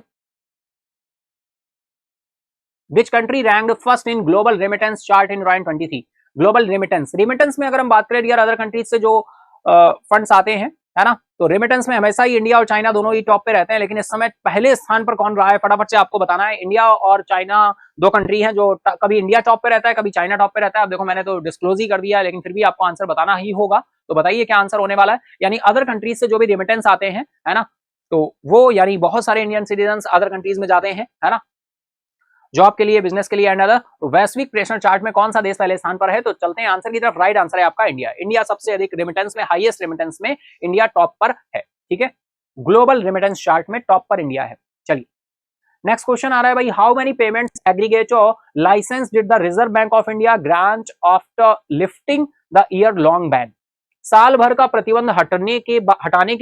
Which country ranked first in global remittance chart in 2023? Global remittance में अगर हम बात करें यार, अदर कंट्रीज से जो फंड्स आते हैं, है ना, तो रेमिटेंस में हमेशा ही इंडिया और चाइना दोनों ही टॉप पे रहते हैं, लेकिन इस समय पहले स्थान पर कौन रहा है फटाफट से आपको बताना है। इंडिया और चाइना दो कंट्री हैं जो कभी इंडिया टॉप पे रहता है, कभी चाइना टॉप पे रहता है। अब देखो मैंने तो डिस्क्लोज ही कर दिया, लेकिन फिर भी आपको आंसर बताना ही होगा, तो बताइए क्या आंसर होने वाला है। यानी अदर कंट्रीज से जो भी रेमिटेंस आते हैं, है ना, तो वो यानी बहुत सारे इंडियन सिटीजन अदर कंट्रीज में जाते हैं, है ना, जॉब के लिए, बिजनेस के लिए एंड अदर। वैश्विक प्रेषण चार्ट में कौन सा देश पहले स्थान पर है? तो चलते हैं आंसर की तरफ। राइट आंसर है आपका इंडिया। इंडिया सबसे अधिक रेमिटेंस में, हाईएस्ट रेमिटेंस में इंडिया टॉप पर है, ठीक है। ग्लोबल रेमिटेंस चार्ट में टॉप पर इंडिया है। चलिए नेक्स्ट क्वेश्चन आ रहा है भाई, how many payments aggregator licence did the Reserve Bank of India grant after lifting the year long ban. साल भर का प्रतिबंध हटाने के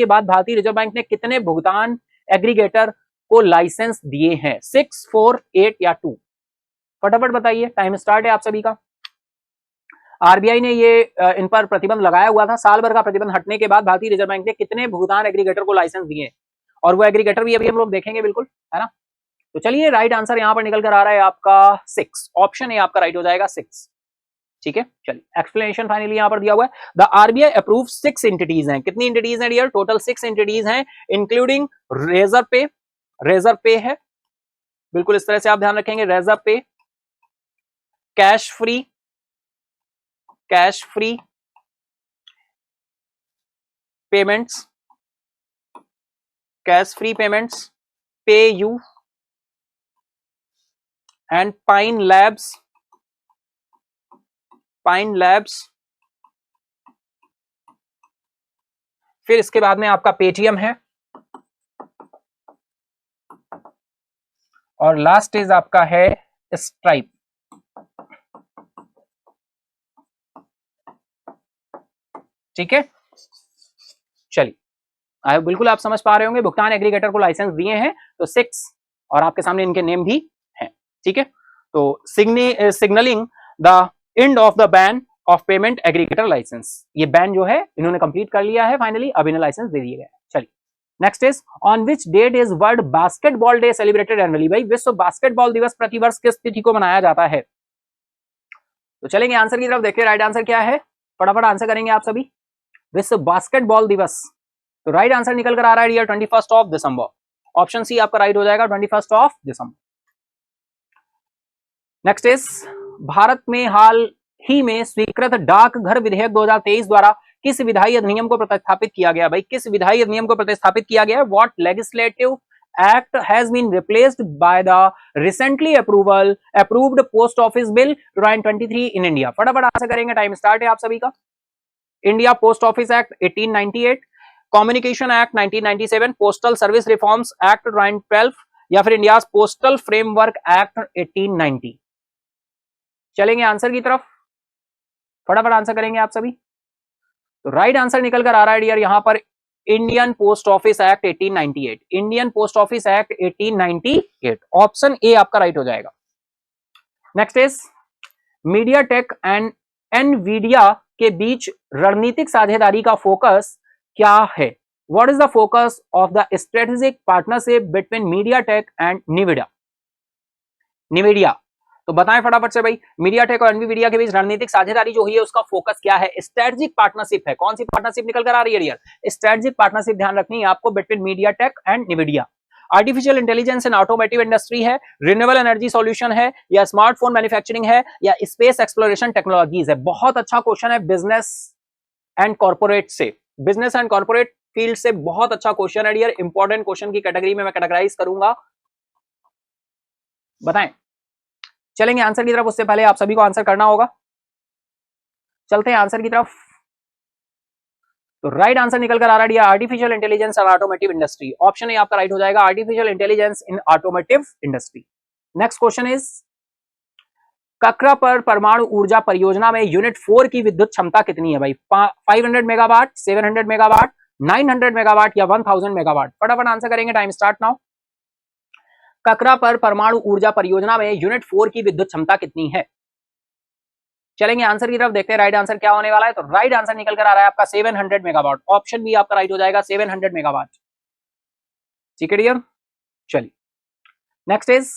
बाद भारतीय रिजर्व बैंक ने कितने भुगतान एग्रीगेटर को लाइसेंस दिए हैं? 6, 4, 8 या 2? फटाफट बताइए, टाइम स्टार्ट है आप सभी का। आरबीआई ने ये इन पर प्रतिबंध लगाया हुआ था। साल भर का प्रतिबंध हटने के बाद भारतीय रिजर्व बैंक ने कितने भुगतान एग्रीगेटर को लाइसेंस दिए, और वो एग्रीगेटर भी अभी हम लोग देखेंगे, बिल्कुल, है ना। तो चलिए, राइट आंसर यहां पर निकल कर आ रहा है आपका 6, ऑप्शन ए आपका राइट हो जाएगा 6। ठीक है, चलिए, एक्सप्लेनेशन फाइनली यहां पर दिया हुआ है। द आरबीआई अप्रूव 6 एंटिटीज हैं। कितनी एंटिटीज हैं डियर? टोटल 6 एंटिटीज हैं, इंक्लूडिंग रेजर पे है, बिल्कुल इस तरह से आप ध्यान रखेंगे, रेजर पे, कैश फ्री पेमेंट्स, पे यू एंड पाइन लैब्स, फिर इसके बाद में आपका पेटीएम है, और लास्ट इज आपका है स्ट्राइप। ठीक है, चलिए, बिल्कुल आप समझ पा रहे होंगे, भुगतान एग्रीगेटर को लाइसेंस दिए हैं तो 6, और आपके सामने इनके नेम भी हैं। ठीक है, तो signalling the end of the ban of payment aggregator licence, ये बैन जो है इन्होंने कंप्लीट कर लिया है फाइनली, अब इन्हें लाइसेंस दे दिए गए। चलिए, next is, on which date is World Basketball Day celebrated annually. भाई, विश्व बास्केटबॉल दिवस प्रतिवर्ष किस तिथि को मनाया जाता है? तो चलेंगे आंसर की तरफ, देखिए राइट आंसर क्या है, फटाफट आंसर करेंगे आप सभी। विश्व बास्केटबॉल दिवस, तो राइट आंसर निकल कर आ रहा है dear 21 of December, option C आपका राइट हो जाएगा, 21 of December. Next is, Bharat में हाल ही में स्वीकृत डाकघर विधेयक 2023 द्वारा किस विधायी अधिनियम को प्रतिस्थापित किया गया? भाई, किस विधायी अधिनियम को प्रतिस्थापित किया गया? What legislative act has been replaced by the recently approved Post Office Bill 2023 in India? फटाफट आंसर करेंगे, टाइम स्टार्ट है आप सभी का। India Post office act 1898, Communication Act 1997, Postal Service Reforms Act 2012, या फिर इंडिया पोस्टल फ्रेमवर्क एक्ट 1890? चलेंगे आंसर की तरफ, फटाफट आंसर करेंगे आप सभी। तो राइट आंसर निकल कर आ रहा है डियर यहां पर Indian post office act 1898, Indian post office act 1898, option A आपका राइट हो जाएगा। Next is, MediaTek and Nvidia के बीच रणनीतिक साझेदारी का फोकस क्या है? What is the focus of the strategic partnership between MediaTek and Nvidia? तो बताएं फटाफट से भाई, मीडिया टेक और एनवीडिया के बीच रणनीतिक साझेदारी जो हुई है उसका फोकस क्या है? स्ट्रेटेजिक पार्टनरशिप है। कौन सी पार्टनरशिप निकल कर आ रही है डियर? स्ट्रेटेजिक पार्टनरशिप ध्यान रखनी है आपको, between MediaTek and Nvidia. Artificial intelligence in automotive industry है, रिन्यूएबल एनर्जी सॉल्यूशन है, या स्मार्टफोन मैन्युफैक्चरिंग है, या स्पेस एक्सप्लोरेशन टेक्नोलॉजीज है? बहुत अच्छा क्वेश्चन है, बिजनेस एंड कॉर्पोरेट से, बिजनेस एंड कॉर्पोरेट फील्ड से बहुत अच्छा क्वेश्चन है डियर, इंपॉर्टेंट क्वेश्चन की कैटेगरी में मैं कैटेगराइज करूंगा। बताएं, चलेंगे आंसर की तरफ, उससे पहले आप सभी को आंसर करना होगा। चलते हैं आंसर की तरफ। तो राइट आंसर निकल कर आ रहा है आर्टिफिशियल इंटेलिजेंस और ऑटोमोटिव इंडस्ट्री, ऑप्शन ए आपका राइट हो जाएगा, artificial intelligence in automotive industry. Next question is, ककरा पर परमाणु ऊर्जा परियोजना में यूनिट 4 की विद्युत क्षमता कितनी है? भाई, 500 मेगावाट, 700 मेगावाट, 900 मेगावाट या 1000 मेगावाट? फटाफट आंसर करेंगे, टाइम स्टार्ट नाउ। ककरा पर परमाणु ऊर्जा परियोजना में यूनिट 4 की विद्युत क्षमता कितनी है? चलेंगे आंसर की तरफ, देखते हैं राइट आंसर क्या होने वाला है। तो राइट आंसर निकल कर आ रहा है आपका 700 मेगावाट, ऑप्शन बी आपका राइट हो जाएगा, 700 मेगावाट। ठीक है डियर, चलिए next is,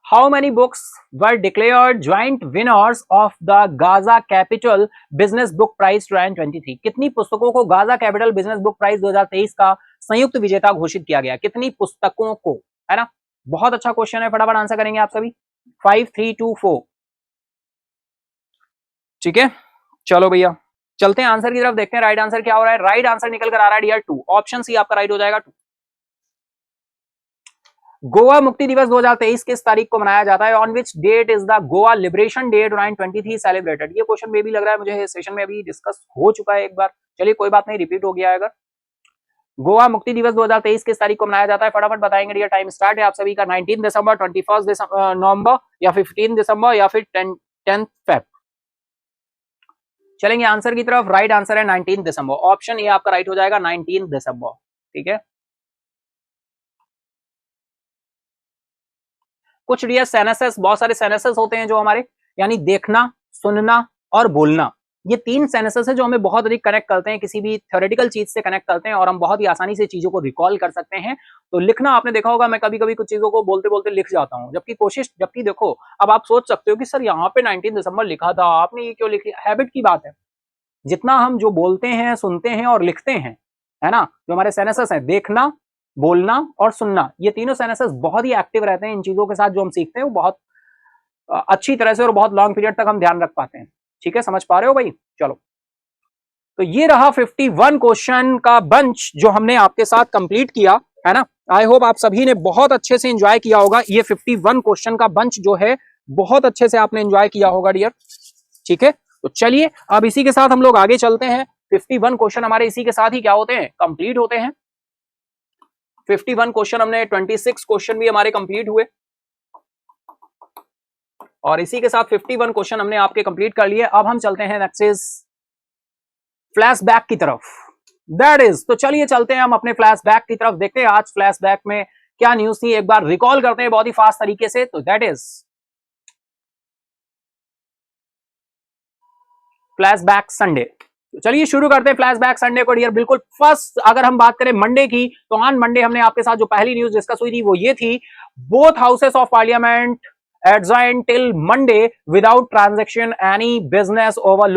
how many books were declared joint winners of the Gaja Capital Business Book Prize 2023? कितनी पुस्तकों को Gaja Capital Business Book Prize 2023 का संयुक्त विजेता घोषित किया गया? कितनी पुस्तकों को, है ना, बहुत अच्छा क्वेश्चन है, फटाफट आंसर करेंगे आप सभी। 5, 3, 2, 4। ठीक है, चलो भैया चलते हैं आंसर की तरफ, देखते हैं राइट आंसर क्या हो रहा है। राइट आंसर निकल कर आ रहा है डियर 2, ऑप्शन सी आपका राइट हो जाएगा 2। गोवा मुक्ति दिवस 2023 किस तारीख को मनाया जाता है? On which date is the Goa liberation day 2023 celebrated? ये क्वेश्चन में भी लग रहा है मुझे सेशन में अभी डिस्कस हो चुका है एक बार, चलिए कोई बात नहीं, रिपीट हो गया है अगर। गोवा मुक्ति दिवस 2023 किस तारीख को मनाया जाता है? फटाफट बताएंगे डियर, टाइम स्टार्ट है आप सभी का। 19 दिसंबर, 21 नवंबर, या 15 दिसंबर, या फिर 10 फेब। चलेंगे आंसर की तरफ। राइट आंसर है 19 दिसंबर। ऑप्शन ए आपका राइट हो जाएगा, 19 दिसंबर। ठीक है। कुछ डियर सेनेसेस, बहुत सारे सेनेसेस होते हैं जो हमारे, यानी देखना, सुनना और बोलना, ये तीन सेनेसेस है जो हमें बहुत अधिक कनेक्ट करते हैं, किसी भी थ्योरेटिकल चीज से कनेक्ट करते हैं और हम बहुत ही आसानी से चीजों को रिकॉल कर सकते हैं। तो लिखना आपने देखा होगा, मैं कभी कभी कुछ चीजों को बोलते बोलते लिख जाता हूं, जबकि देखो, अब आप सोच सकते हो कि सर यहाँ पे 19 दिसंबर लिखा था, आपने ये क्यों लिखी? हैबिट की बात है। जितना हम जो बोलते हैं, सुनते हैं और लिखते हैं, है ना, जो हमारे सेनेसेस हैं, देखना, बोलना और सुनना, ये तीनों सेनेसेस बहुत ही एक्टिव रहते हैं। इन चीजों के साथ जो हम सीखते हैं वो बहुत अच्छी तरह से और बहुत लॉन्ग पीरियड तक हम ध्यान रख पाते हैं। ठीक है, समझ पा रहे हो भाई? चलो, तो ये रहा 51 क्वेश्चन का बंच जो हमने आपके साथ कंप्लीट किया, है ना। आई होप आप सभी ने बहुत अच्छे से एंजॉय किया होगा। ये 51 क्वेश्चन का बंच जो है बहुत अच्छे से आपने एंजॉय किया होगा डियर। ठीक है, तो चलिए अब इसी के साथ हम लोग आगे चलते हैं। 51 क्वेश्चन हमारे इसी के साथ ही क्या होते हैं? कंप्लीट होते हैं। 51 क्वेश्चन हमने 26 क्वेश्चन भी हमारे कंप्लीट हुए और इसी के साथ 51 क्वेश्चन हमने आपके कंप्लीट कर लिए। अब हम चलते हैं नेक्स्ट इज फ्लैशबैक की तरफ, दैट इज। तो चलिए चलते हैं हम अपने फ्लैशबैक की तरफ, देखते हैं आज फ्लैशबैक में क्या न्यूज थी, एक बार रिकॉल करते हैं बहुत ही फास्ट तरीके से। तो दैट इज फ्लैशबैक संडे। तो चलिए शुरू करते हैं फ्लैशबैक संडे को डियर। बिल्कुल फर्स्ट अगर हम बात करें मंडे की, तो ऑन मंडे हमने आपके साथ जो पहली न्यूज डिस्कस हुई थी वो ये थी, both houses of parliament adjourned till Monday without transaction any business over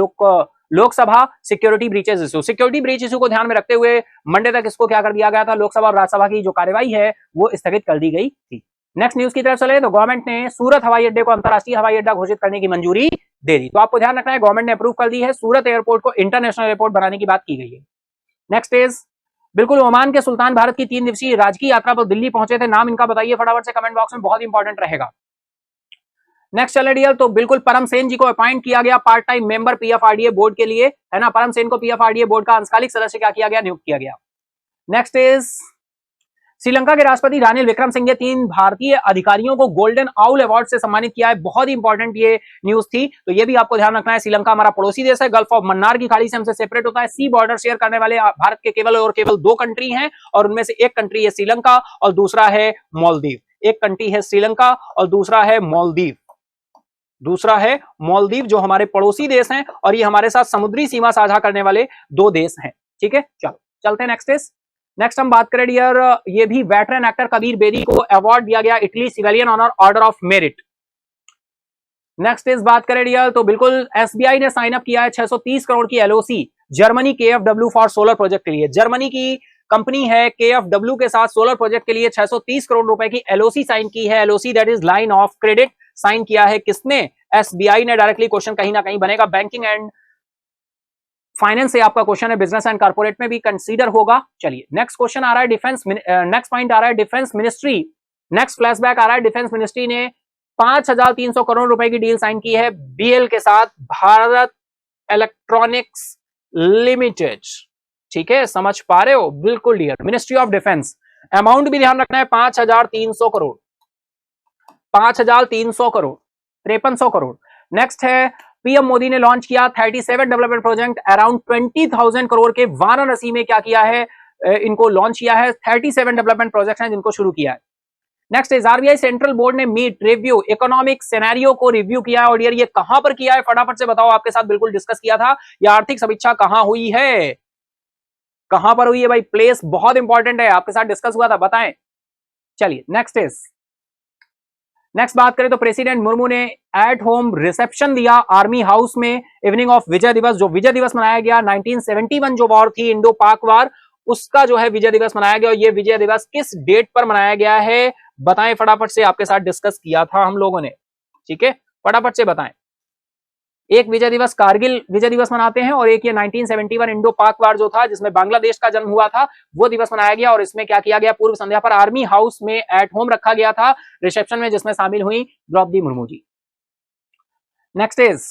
Lok Sabha security breaches issue. Security breach issue को ध्यान में रखते हुए मंडे तक इसको क्या कर दिया गया था, लोकसभा और राज्यसभा की जो कार्यवाही है वो स्थगित कर दी गई थी। नेक्स्ट न्यूज की तरफ चले तो गवर्नमेंट ने सूरत हवाई अड्डे को अंतरराष्ट्रीय हवाई अड्डा घोषित करने की मंजूरी दे दी। तो आपको ध्यान रखना है, गवर्नमेंट ने अप्रूव कर दी है, सूरत एयरपोर्ट को इंटरनेशनल एयरपोर्ट बनाने की बात की गई है। नेक्स्ट इज बिल्कुल ओमान के सुल्तान भारत की 3 दिवसीय राजकीय यात्रा पर दिल्ली पहुंचे थे, नाम इनका बताइए फटाफट से कमेंट बॉक्स में, बहुत इंपॉर्टेंट रहेगा। नेक्स्ट चले डियर, तो बिल्कुल परम सेन जी को अपॉइंट किया गया part time member PFRDA board के लिए, है ना। परम सेन को पीएफआरडीए बोर्ड का अंशकालिक सदस्य क्या किया गया, नियुक्त किया गया। नेक्स्ट इज श्रीलंका के राष्ट्रपति रानिल विक्रमसिंघे 3 भारतीय अधिकारियों को गोल्डन आउल अवार्ड से सम्मानित किया है। बहुत ही इंपॉर्टेंट ये न्यूज थी, तो ये भी आपको ध्यान रखना है। श्रीलंका हमारा पड़ोसी देश है, गल्फ ऑफ मन्नार की खाड़ी से हमसे सेपरेट होता है। सी बॉर्डर शेयर करने वाले भारत के केवल और केवल 2 कंट्री हैं और उनमें से एक कंट्री है श्रीलंका और दूसरा है मालदीव। एक कंट्री है श्रीलंका और दूसरा है मालदीव, जो हमारे पड़ोसी देश हैं और ये हमारे साथ समुद्री सीमा साझा करने वाले 2 देश हैं। ठीक है, चलो चलते हैं नेक्स्ट हम बात करें डियर, ये भी वेटरन एक्टर कबीर बेदी को अवार्ड दिया गया, Italy civilian honour Order of Merit. Next is बात करें डियर, तो बिल्कुल एसबीआई ने साइन अप किया है 630 करोड़ की एलओसी जर्मनी केएफडब्ल्यू फॉर सोलर प्रोजेक्ट के लिए। जर्मनी की कंपनी है केएफडब्ल्यू के साथ सोलर प्रोजेक्ट के लिए 630 करोड़ रुपए की एलओसी साइन की है। LOC that is line of credit sign किया है किसने? एसबीआई ने। डायरेक्टली क्वेश्चन कहीं ना कहीं बनेगा, बैंकिंग एंड फाइनेंस से आपका क्वेश्चन है, बिजनेस एंड कॉर्पोरेट में भी कंसीडर होगा। चलिए नेक्स्ट क्वेश्चन आ रहा है डिफेंस, नेक्स्ट पॉइंट आ रहा है डिफेंस मिनिस्ट्री। नेक्स्ट फ्लैशबैक आ रहा है, डिफेंस मिनिस्ट्री ने 5300 करोड़ रुपए की डील साइन की है बीएल के साथ, भारत इलेक्ट्रॉनिक्स लिमिटेड। ठीक है, समझ पा रहे हो? बिल्कुल dear, ministry of defence. Amount भी ध्यान रखना है, 5300 करोड़, 5300 करोड़, 5300 करोड़। नेक्स्ट है पीएम मोदी ने लॉन्च किया 37 डेवलपमेंट प्रोजेक्ट अराउंड 20,000 करोड़ के वाराणसी में। क्या किया है, इनको लॉन्च किया है। 37 डेवलपमेंट प्रोजेक्ट हैं जिनको शुरू किया है। Next is RBI central board ने मीट रिव्यू इकोनॉमिक सिनेरियो को रिव्यू किया है और ये कहां पर किया है फटाफट से बताओ, आपके साथ बिल्कुल डिस्कस किया था। यह आर्थिक समीक्षा कहां हुई है, कहां पर हुई है भाई? प्लेस बहुत इंपॉर्टेंट है, आपके साथ डिस्कस हुआ था, बताएं। चलिए नेक्स्ट बात करें तो प्रेसिडेंट मुर्मू ने एट होम रिसेप्शन दिया आर्मी हाउस में इवनिंग ऑफ विजय दिवस। जो विजय दिवस मनाया गया 1971 जो वॉर थी, इंडो पाक वार, उसका जो है विजय दिवस मनाया गया। और ये विजय दिवस किस डेट पर मनाया गया है बताएं फटाफट से, आपके साथ डिस्कस किया था हम लोगों ने। ठीक है, फटाफट से बताएं। एक विजय दिवस कारगिल विजय दिवस मनाते हैं और एक ये 1971 इंडो पाक वार जो था जिसमें बांग्लादेश का जन्म हुआ था, वो दिवस मनाया गया। और इसमें क्या किया गया, पूर्व संध्या पर आर्मी हाउस में एट होम रखा गया था रिसेप्शन में, जिसमें शामिल हुई Draupadi Murmu ji. Next is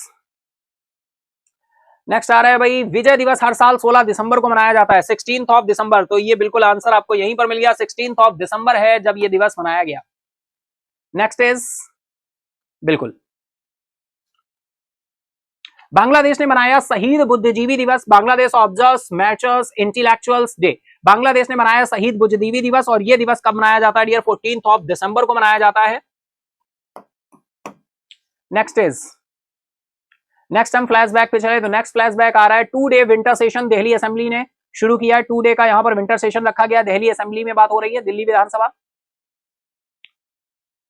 next आ रहा है भाई, विजय दिवस हर साल 16 दिसंबर को मनाया जाता है, 16th ऑफ दिसंबर। तो ये बिल्कुल आंसर आपको यहीं पर मिल गया, 16th ऑफ दिसंबर है जब ये दिवस मनाया गया। नेक्स्ट इज बिल्कुल, बांग्लादेश ने मनाया शहीद बुद्धिजीवी दिवस। Bangladesh observes matures intellectuals day. Bangladesh ने मनाया शहीद बुद्धिजीवी दिवस, और यह दिवस कब मनाया जाता है डियर? 14th ऑफ दिसंबर को मनाया जाता है। नेक्स्ट हम फ्लैशबैक पे चले तो नेक्स्ट फ्लैशबैक आ रहा है, 2 day winter session Delhi assembly ने शुरू किया है। 2 डे का यहां पर विंटर सेशन रखा गया, दिल्ली असेंबली में बात हो रही है, दिल्ली विधानसभा।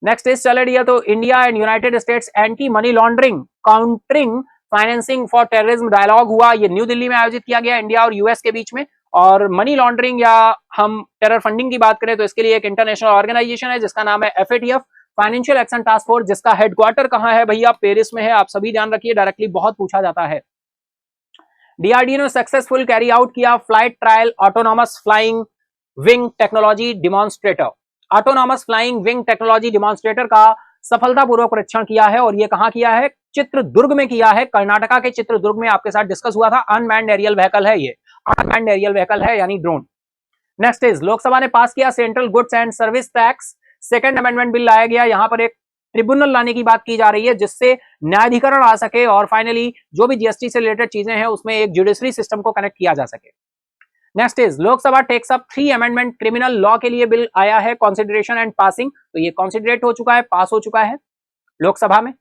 नेक्स्ट इज चले डियर, तो India and United States anti money laundering countering financing for terrorism dialogue हुआ। ये न्यू दिल्ली में आयोजित किया गया इंडिया और यूएस के बीच में। और मनी लॉन्ड्रिंग या हम टेरर फंडिंग की बात करें तो इसके लिए एक इंटरनेशनल ऑर्गेनाइजेशन है जिसका नाम है FATF, financial action task force, जिसका हेडक्वार्टर कहां है भैया? पेरिस में है। आप सभी ध्यान रखिए, डायरेक्टली बहुत पूछा जाता है। DRDO ने सक्सेसफुल कैरी आउट किया flight trial autonomous flying wing technology demonstrator. Autonomous flying wing technology demonstrator का सफलतापूर्वक परीक्षण किया है, और ये कहां किया है? चित्रदुर्ग में किया है, कर्नाटका के चित्रदुर्ग में आपके साथ डिस्कस हुआ था। अनमैन्ड एरियल व्हीकल है, ये अनमैन्ड एरियल व्हीकल है यानी ड्रोन। नेक्स्ट इज, लोकसभा ने पास किया central goods and service tax second amendment bill लाया गया। यहां पर एक ट्रिब्यूनल लाने की बात की जा रही है जिससे न्यायाधिकरण आ सके, और फाइनली जो भी जीएसटी से रिलेटेड चीजें हैं उसमें एक जुडिशरी सिस्टम को कनेक्ट किया जा सके। Next is, Lok Sabha takes up 3 amendment criminal law के लिए बिल आया है, कॉन्सिडरेशन एंड पासिंग। तो ये कॉन्सिडरेट हो चुका है, पास हो चुका है लोकसभा में।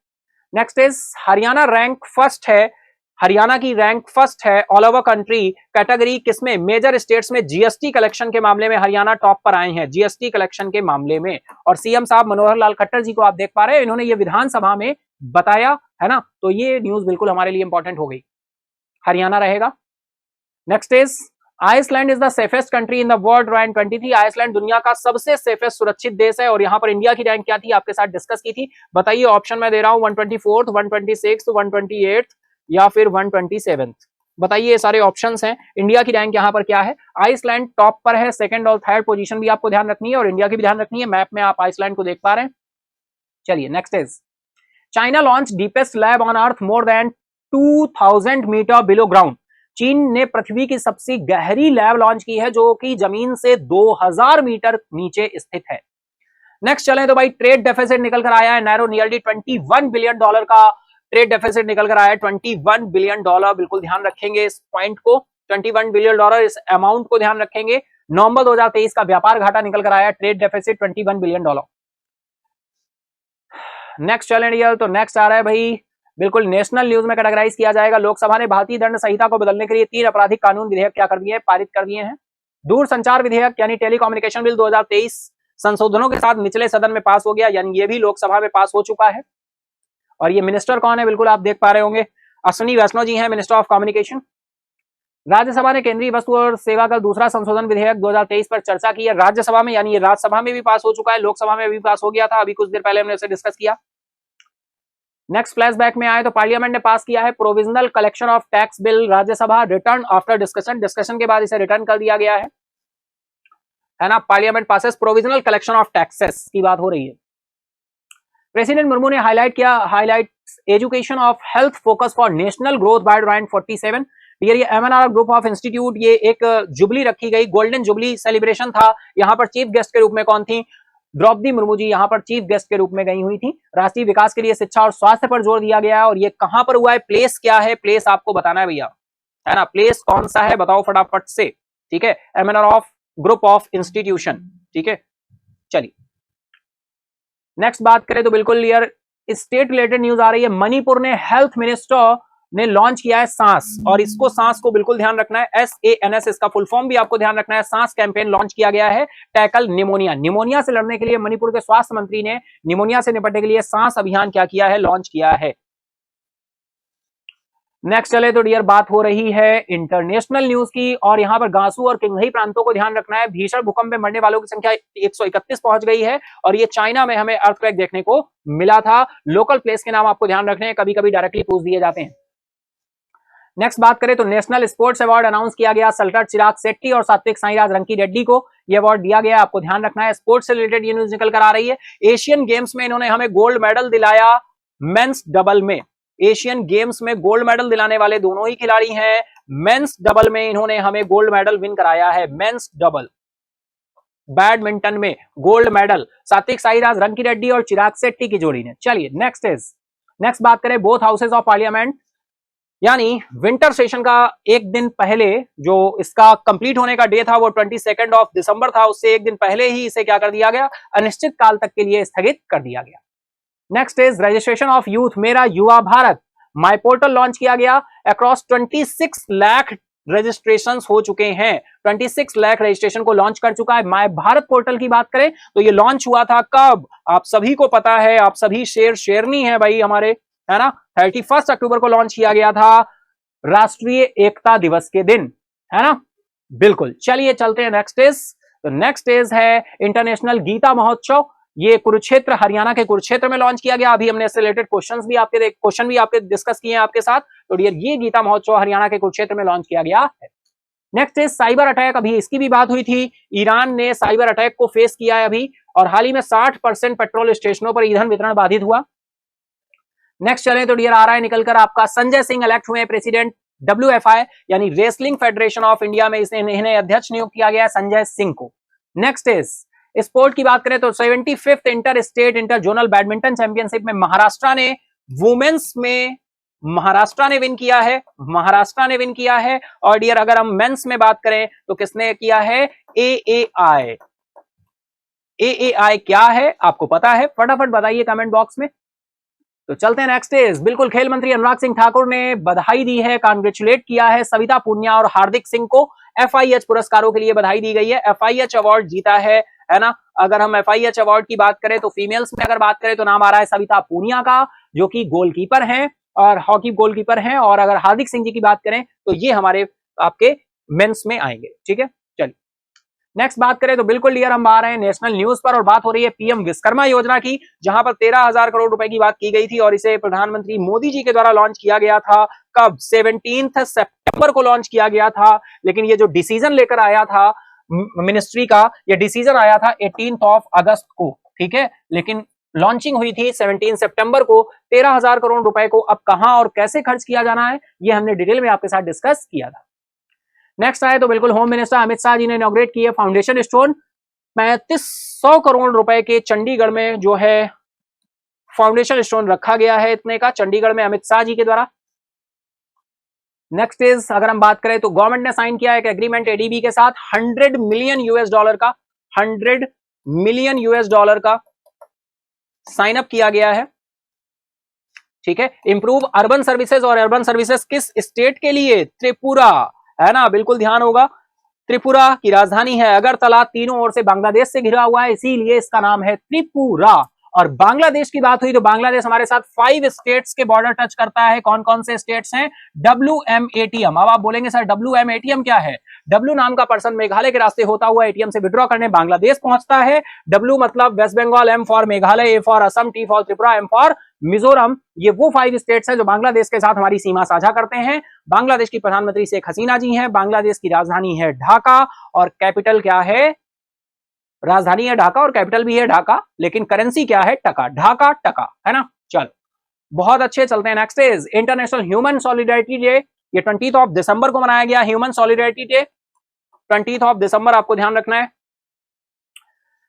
Next is, Haryana rank first है, हरियाणा की रैंक फर्स्ट है ऑल ओवर कंट्री कैटेगरी किसमें? मेजर स्टेट्स में जीएसटी कलेक्शन के मामले में हरियाणा टॉप पर आए हैं, जीएसटी कलेक्शन के मामले में। और सीएम साहब मनोहर लाल खट्टर जी को आप देख पा रहे हैं, इन्होंने ये विधानसभा में बताया है ना, तो ये न्यूज बिल्कुल हमारे लिए इंपॉर्टेंट हो गई, हरियाणा रहेगा। Next is, Iceland is the safest country in the world rank 23। Iceland दुनिया का सबसे सेफेस्ट सुरक्षित देश है, और यहां पर इंडिया की रैंक क्या थी आपके साथ डिस्कस की थी, बताइए। ऑप्शन मैं दे रहा हूं, 124th, 126th, 128th या फिर 127th। बताइए, ये सारे ऑप्शंस हैं। इंडिया की रैंक यहां पर क्या है? आइसलैंड टॉप पर है, सेकंड और थर्ड पोजीशन भी आपको ध्यान रखनी है, और इंडिया की भी ध्यान रखनी है। मैप में आप आइसलैंड को देख पा रहे हैं। चलिए next is, China launch deepest lab on earth more than 2000 metre below ground. चीन ने पृथ्वी की सबसे गहरी लैब लॉन्च की है जो कि जमीन से 2000 मीटर नीचे स्थित है। नेक्स्ट चलें तो भाई, ट्रेड डेफिसिट निकल कर आया है नैरो, नियरली $21 बिलियन का ट्रेड डेफिसिट निकल कर आया है, $21 बिलियन। बिल्कुल ध्यान रखेंगे इस पॉइंट को, $21 बिलियन, इस अमाउंट को ध्यान रखेंगे। नवंबर 2023 का व्यापार घाटा निकल कर आया, ट्रेड डेफिसिट $21 बिलियन। नेक्स्ट चलें तो नेक्स्ट आ रहा है भाई, बिल्कुल नेशनल न्यूज में कैटेगराइज किया जाएगा। लोकसभा ने भारतीय दंड संहिता को बदलने के लिए 3 आपराधिक कानून विधेयक क्या कर दिए? पारित कर दिए हैं। दूरसंचार विधेयक यानी टेलीकम्युनिकेशन बिल 2023 संशोधनों के साथ निचले सदन में पास हो गया, यानी ये भी लोकसभा में पास हो चुका है। और ये मिनिस्टर कौन है? बिल्कुल आप देख पा रहे होंगे, अश्विनी वैष्णव जी हैं, मिनिस्टर ऑफ कम्युनिकेशन। राज्यसभा ने केंद्रीय वस्तु और सेवा कर दूसरा संशोधन विधेयक 2023 पर चर्चा की है राज्यसभा में, यानी ये राज्यसभा में भी पास हो चुका है, लोकसभा में भी पास हो गया था, अभी कुछ देर पहले हमने इसे डिस्कस किया। नेक्स्ट फ्लैशबैक में आए तो पार्लियामेंट ने पास किया है provisional collection of tax bill, Rajya Sabha return after discussion, discussion के बाद इसे रिटर्न कर दिया गया है ना। Parliament passes provisional collection of taxes की बात हो रही है। प्रेसिडेंट मुर्मू ने highlight education of health focus for national growth by rank 47। ये MNR ग्रुप ऑफ इंस्टीट्यूट, ये एक जुबली रखी गई, गोल्डन जुबली सेलिब्रेशन था। यहां पर चीफ गेस्ट के रूप में कौन थी? द्रौपदी मुर्मू जी यहां पर चीफ गेस्ट के रूप में गई हुई थी। राष्ट्रीय विकास के लिए शिक्षा और स्वास्थ्य पर जोर दिया गया है, और ये कहां पर हुआ है? प्लेस क्या है? प्लेस आपको बताना है भैया, है ना। प्लेस कौन सा है बताओ फटाफट से, ठीक है। MNR of group of institution, ठीक है। चलिए नेक्स्ट बात करें तो बिल्कुल क्लियर स्टेट रिलेटेड न्यूज आ रही है। मणिपुर ने हेल्थ मिनिस्टर ने लॉन्च किया है सांस, और इसको सांस को बिल्कुल ध्यान रखना है, SANS इसका फुल फॉर्म भी आपको ध्यान रखना है। सांस कैंपेन लॉन्च किया गया है, टैकल निमोनिया। निमोनिया से लड़ने के लिए मणिपुर के स्वास्थ्य मंत्री ने निमोनिया से निपटने के लिए सांस अभियान क्या किया है? लॉन्च किया है। नेक्स्ट चले तो डियर बात हो रही है इंटरनेशनल न्यूज की, और यहां पर गांसू और किंघई प्रांतों को ध्यान रखना है। भीषण भूकंप में मरने वालों की संख्या 131 पहुंच गई है, और ये चाइना में हमें अर्थक्वेक देखने को मिला था। लोकल प्लेस के नाम आपको ध्यान रखने हैं, कभी कभी डायरेक्टली पूछ दिए जाते हैं। नेक्स्ट बात करें तो नेशनल स्पोर्ट्स अवार्ड अनाउंस किया गया, सल्टर चिराग शेट्टी और सात्विक साईराज रंकी रेड्डी को यह अवार्ड दिया गया, आपको ध्यान रखना है। स्पोर्ट्स से रिलेटेड ये न्यूज निकल कर आ रही है। एशियन गेम्स में इन्होंने हमें गोल्ड मेडल दिलाया मेंस डबल में, एशियन गेम्स में गोल्ड मेडल दिलाने वाले दोनों ही खिलाड़ी हैं। मेंस डबल में इन्होंने हमें गोल्ड मेडल विन कराया है। मेंस डबल बैडमिंटन में गोल्ड मेडल सात्विक साईराज, रंकी रेड्डी और चिराग शेट्टी की जोड़ी ने। चलिए नेक्स्ट बात करें बोथ हाउसेज ऑफ पार्लियामेंट, यानी विंटर सेशन का एक दिन पहले जो इसका कंप्लीट होने का डे था वो 22 दिसंबर था, उससे एक दिन पहले ही इसे क्या कर दिया गया, अनिश्चित काल तक के लिए स्थगित कर दिया गया। Next is registration of youth, मेरा युवा भारत माई पोर्टल लॉन्च किया गया। अक्रॉस 26 लाख रजिस्ट्रेशंस हो चुके हैं, 26 लाख रजिस्ट्रेशन को लॉन्च कर चुका है। माय भारत पोर्टल की बात करें तो ये लॉन्च हुआ था कब, आप सभी को पता है, आप सभी शेरनी है भाई हमारे, है ना, 31 अक्टूबर को लॉन्च किया गया था, राष्ट्रीय एकता दिवस के दिन, है ना, बिल्कुल। चलिए चलते हैं नेक्स्ट इज है इंटरनेशनल गीता महोत्सव। ये कुरुक्षेत्र, हरियाणा के कुरुक्षेत्र में लॉन्च किया गया। अभी हमने इससे रिलेटेड क्वेश्चन भी आपके डिस्कस किए हैं आपके साथ। तो डियर ये गीता महोत्सव हरियाणा के कुरुक्षेत्र में लॉन्च किया गया है। नेक्स्ट इज साइबर अटैक, अभी इसकी भी बात हुई थी। ईरान ने साइबर अटैक को फेस किया है अभी, और हाल ही में 60% पेट्रोल स्टेशनों पर ईंधन वितरण बाधित हुआ। नेक्स्ट चलें तो डियर आ रहा है निकलकर आपका, संजय सिंह इलेक्ट हुए प्रेसिडेंट WFI यानी रेसलिंग फेडरेशन ऑफ इंडिया में, इन्हें अध्यक्ष नियुक्त किया गया संजय सिंह को। नेक्स्ट इज स्पोर्ट की बात करें तो 75th inter state inter zonal badminton championship में महाराष्ट्र ने वुमेन्स में विन किया है। और डियर अगर हम मेंस में बात करें तो किसने किया है, AAI क्या है आपको पता है, फटाफट बताइए कमेंट बॉक्स में। तो चलते हैं नेक्स्ट इज, बिल्कुल खेल मंत्री अनुराग सिंह ठाकुर ने बधाई दी है, कांग्रेचुलेट किया है सविता पूनिया और हार्दिक सिंह को। FIH पुरस्कारों के लिए बधाई दी गई है। FIH अवार्ड जीता है ना। अगर हम FIH अवार्ड की बात करें तो फीमेल्स में अगर बात करें तो नाम आ रहा है सविता पूनिया का, जो कि गोलकीपर हैं और हॉकी गोलकीपर हैं। और अगर हार्दिक सिंह जी की बात करें तो ये हमारे आपके मेंस में आएंगे। ठीक है, चलिए नेक्स्ट बात करें तो बिल्कुल डियर हम आ रहे हैं नेशनल न्यूज पर, और बात हो रही है PM विश्वकर्मा योजना की, जहां पर 13,000 करोड़ रुपए की बात की गई थी, और इसे प्रधानमंत्री मोदी जी के द्वारा लॉन्च किया गया था। कब, 17 सितंबर को लॉन्च किया गया था। लेकिन ये जो डिसीजन लेकर आया था मिनिस्ट्री का, ये डिसीजन आया था 18 अगस्त को, ठीक है, लेकिन लॉन्चिंग हुई थी 17 सितंबर को। 13,000 करोड़ रुपए को अब कहां और कैसे खर्च किया जाना है, ये हमने डिटेल में आपके साथ डिस्कस किया था। नेक्स्ट आए तो बिल्कुल होम मिनिस्टर अमित शाह जी ने इनॉग्रेट किए फाउंडेशन स्टोन, 3500 करोड़ रुपए के चंडीगढ़ में जो है फाउंडेशन स्टोन रखा गया है, इतने का चंडीगढ़ में अमित शाह जी के द्वारा। नेक्स्ट इज अगर हम बात करें तो गवर्नमेंट ने साइन किया एक एग्रीमेंट ADB के साथ, $100 मिलियन का साइन अप किया गया है। ठीक है, इंप्रूव अर्बन सर्विसेज, और अर्बन सर्विसेज किस स्टेट के लिए, त्रिपुरा, है ना, बिल्कुल ध्यान होगा। त्रिपुरा की राजधानी है अगरतला, तीनों ओर से बांग्लादेश से घिरा हुआ है, इसीलिए इसका नाम है त्रिपुरा। और बांग्लादेश की बात हुई तो बांग्लादेश हमारे साथ 5 स्टेट्स के बॉर्डर टच करता है। कौन कौन से स्टेट्स हैं, WMATM। अब आप बोलेंगे सर WMATM क्या है, W नाम का पर्सन मेघालय के रास्ते होता हुआ ATM से विड्रॉ करने बांग्लादेश पहुंचता है। W मतलब West Bengal, M for Meghalaya, A for Assam, T for Tripura, M for Mizoram. ये वो 5 स्टेट्स हैं जो बांग्लादेश के साथ हमारी सीमा साझा करते हैं। बांग्लादेश की प्रधानमंत्री शेख हसीना जी हैं। बांग्लादेश की राजधानी है ढाका, और कैपिटल क्या है, राजधानी है ढाका और कैपिटल भी है ढाका, लेकिन करेंसी क्या है, टका, ढाका टका, है ना। चलो बहुत अच्छे, चलते हैं next is international human solidarity day. ये 20 दिसंबर को मनाया गया ह्यूमन सॉलिडेरिटी डे, 20 दिसंबर आपको ध्यान रखना है।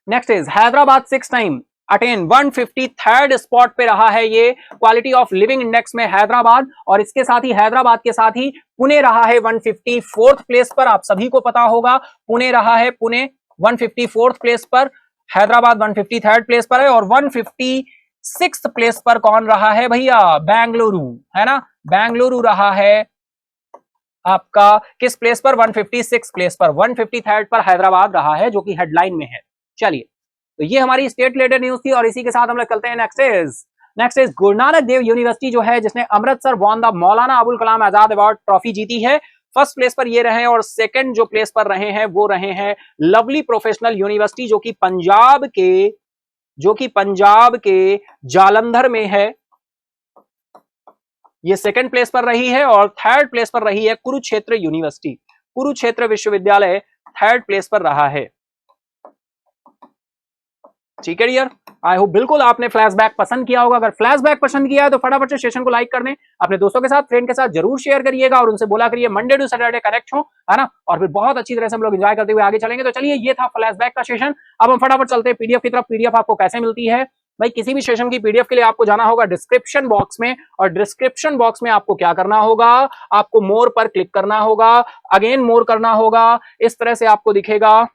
Next is Hyderabad 6 time attain 153rd spot पे रहा है ये क्वालिटी ऑफ लिविंग इंडेक्स में हैदराबाद, और इसके साथ ही हैदराबाद के साथ ही पुणे रहा है 154th प्लेस पर। आप सभी को पता होगा पुणे रहा है, पुणे 154th प्लेस पर, हैदराबाद 153rd प्लेस पर है, और 156th प्लेस पर कौन रहा है भैया, बेंगलुरु, है ना, बेंगलुरु रहा है आपका किस प्लेस पर, 156 प्लेस पर। 153rd पर हैदराबाद रहा है, जो कि हेडलाइन में है। चलिए तो ये हमारी स्टेट रिलेटेड न्यूज थी, और इसी के साथ हम लोग चलते हैं next is Guru Nanak Dev university जो है, जिसने Amritsar won the Maulana Abul Kalam Azad award trophy जीती है। फर्स्ट प्लेस पर ये रहे हैं, और सेकंड जो प्लेस पर रहे हैं वो रहे हैं लवली प्रोफेशनल यूनिवर्सिटी, जो कि पंजाब के जालंधर में है, ये सेकंड प्लेस पर रही है। और थर्ड प्लेस पर रही है कुरुक्षेत्र यूनिवर्सिटी, कुरुक्षेत्र विश्वविद्यालय थर्ड प्लेस पर रहा है। ठीक है डियर, आई होप बिल्कुल आपने फ्लैशबैक पसंद किया होगा। अगर फ्लैशबैक पसंद किया है तो फटाफट से सेशन को लाइक कर दें, अपने दोस्तों के साथ, फ्रेंड के साथ जरूर शेयर करिएगा और उनसे बोला करिए मंडे टू सैटरडे कनेक्ट हो, है ना। और फिर बहुत अच्छी तरह से हम लोग एंजॉय करते हुए आगे चलेंगे। तो चलिए, ये था फ्लैशबैक का सेशन। अब हम फटाफट चलते हैं पीडीएफ की तरफ। पीडीएफ आपको कैसे मिलती है भाई? किसी भी सेशन की पीडीएफ के लिए आपको जाना होगा डिस्क्रिप्शन बॉक्स में, और डिस्क्रिप्शन बॉक्स में आपको क्या करना होगा, आपको मोर पर क्लिक करना होगा, अगेन मोर करना होगा। इस तरह से आपको दिखेगा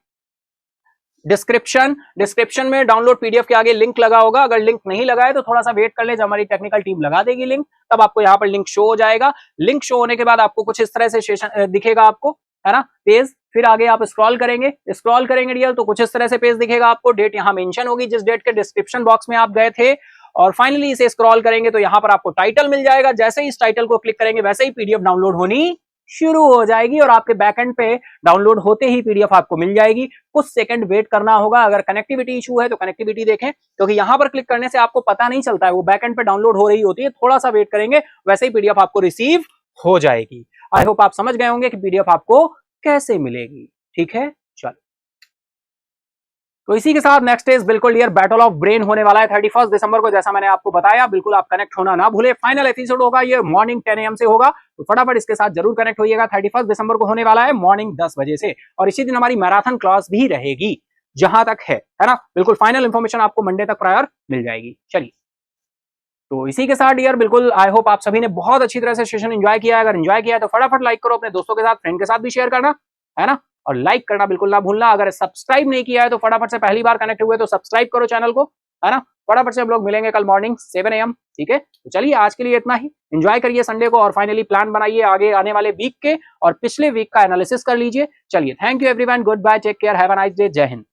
डिस्क्रिप्शन में डाउनलोड पीडीएफ के आगे लिंक लगा होगा। अगर लिंक नहीं लगा है तो थोड़ा सा वेट कर ले, जब हमारी टेक्निकल टीम लगा देगी लिंक, तब आपको यहाँ पर लिंक शो हो जाएगा। लिंक शो होने के बाद आपको कुछ इस तरह से सेशन दिखेगा आपको, है ना, पेज। फिर आगे आप स्क्रॉल करेंगे डियर, तो कुछ इस तरह से पेज दिखेगा आपको। डेट यहाँ मेंशन होगी जिस डेट के डिस्क्रिप्शन बॉक्स में आप गए थे, और फाइनली इसे स्क्रॉल करेंगे तो यहाँ पर आपको टाइटल मिल जाएगा। जैसे ही इस टाइटल को क्लिक करेंगे वैसे ही पीडीएफ डाउनलोड होनी शुरू हो जाएगी, और आपके बैकएंड पे डाउनलोड होते ही पीडीएफ आपको मिल जाएगी। कुछ सेकंड वेट करना होगा। अगर कनेक्टिविटी इशू है तो कनेक्टिविटी देखें, क्योंकि यहां पर क्लिक करने से आपको पता नहीं चलता है, वो बैकएंड पे डाउनलोड हो रही होती है। थोड़ा सा वेट करेंगे, वैसे ही पीडीएफ आपको रिसीव हो जाएगी। आई होप आप समझ गए होंगे कि पीडीएफ आपको कैसे मिलेगी। ठीक है, चलो। तो इसी के साथ नेक्स्ट इज बिल्कुल डियर बैटल ऑफ ब्रेन होने वाला है 31 दिसंबर को, जैसा मैंने आपको बताया। बिल्कुल आप कनेक्ट होना ना भूले। फाइनल एपिसोड होगा ये मॉर्निंग 10 AM से होगा, तो फटाफट इसके साथ जरूर कनेक्ट होइएगा। 31 दिसंबर को होने वाला है मॉर्निंग 10 बजे से, और इसी दिन हमारी मैराथन क्लास भी रहेगी, जहां तक है ना। बिल्कुल फाइनल इंफॉर्मेशन आपको मंडे तक प्रायर मिल जाएगी। चलिए, तो इसी के साथ डियर बिल्कुल आई होप आप सभी ने बहुत अच्छी तरह से सेशन एंजॉय किया है। अगर एंजॉय किया है तो फटाफट लाइक करो, अपने दोस्तों के साथ, फ्रेंड के साथ भी शेयर करना, है ना। और लाइक करना बिल्कुल ना भूलना। अगर सब्सक्राइब नहीं किया है तो फटाफट से, पहली बार कनेक्ट हुए तो सब्सक्राइब करो चैनल को, है ना। फटाफट से हम लोग मिलेंगे कल मॉर्निंग 7 AM, ठीक है। तो चलिए, आज के लिए इतना ही। एंजॉय करिए संडे को, और फाइनली प्लान बनाइए आगे आने वाले वीक के, और पिछले वीक का एनालिसिस कर लीजिए। चलिए, thank you everyone, good bye, take care, have a nice day, Jai Hind.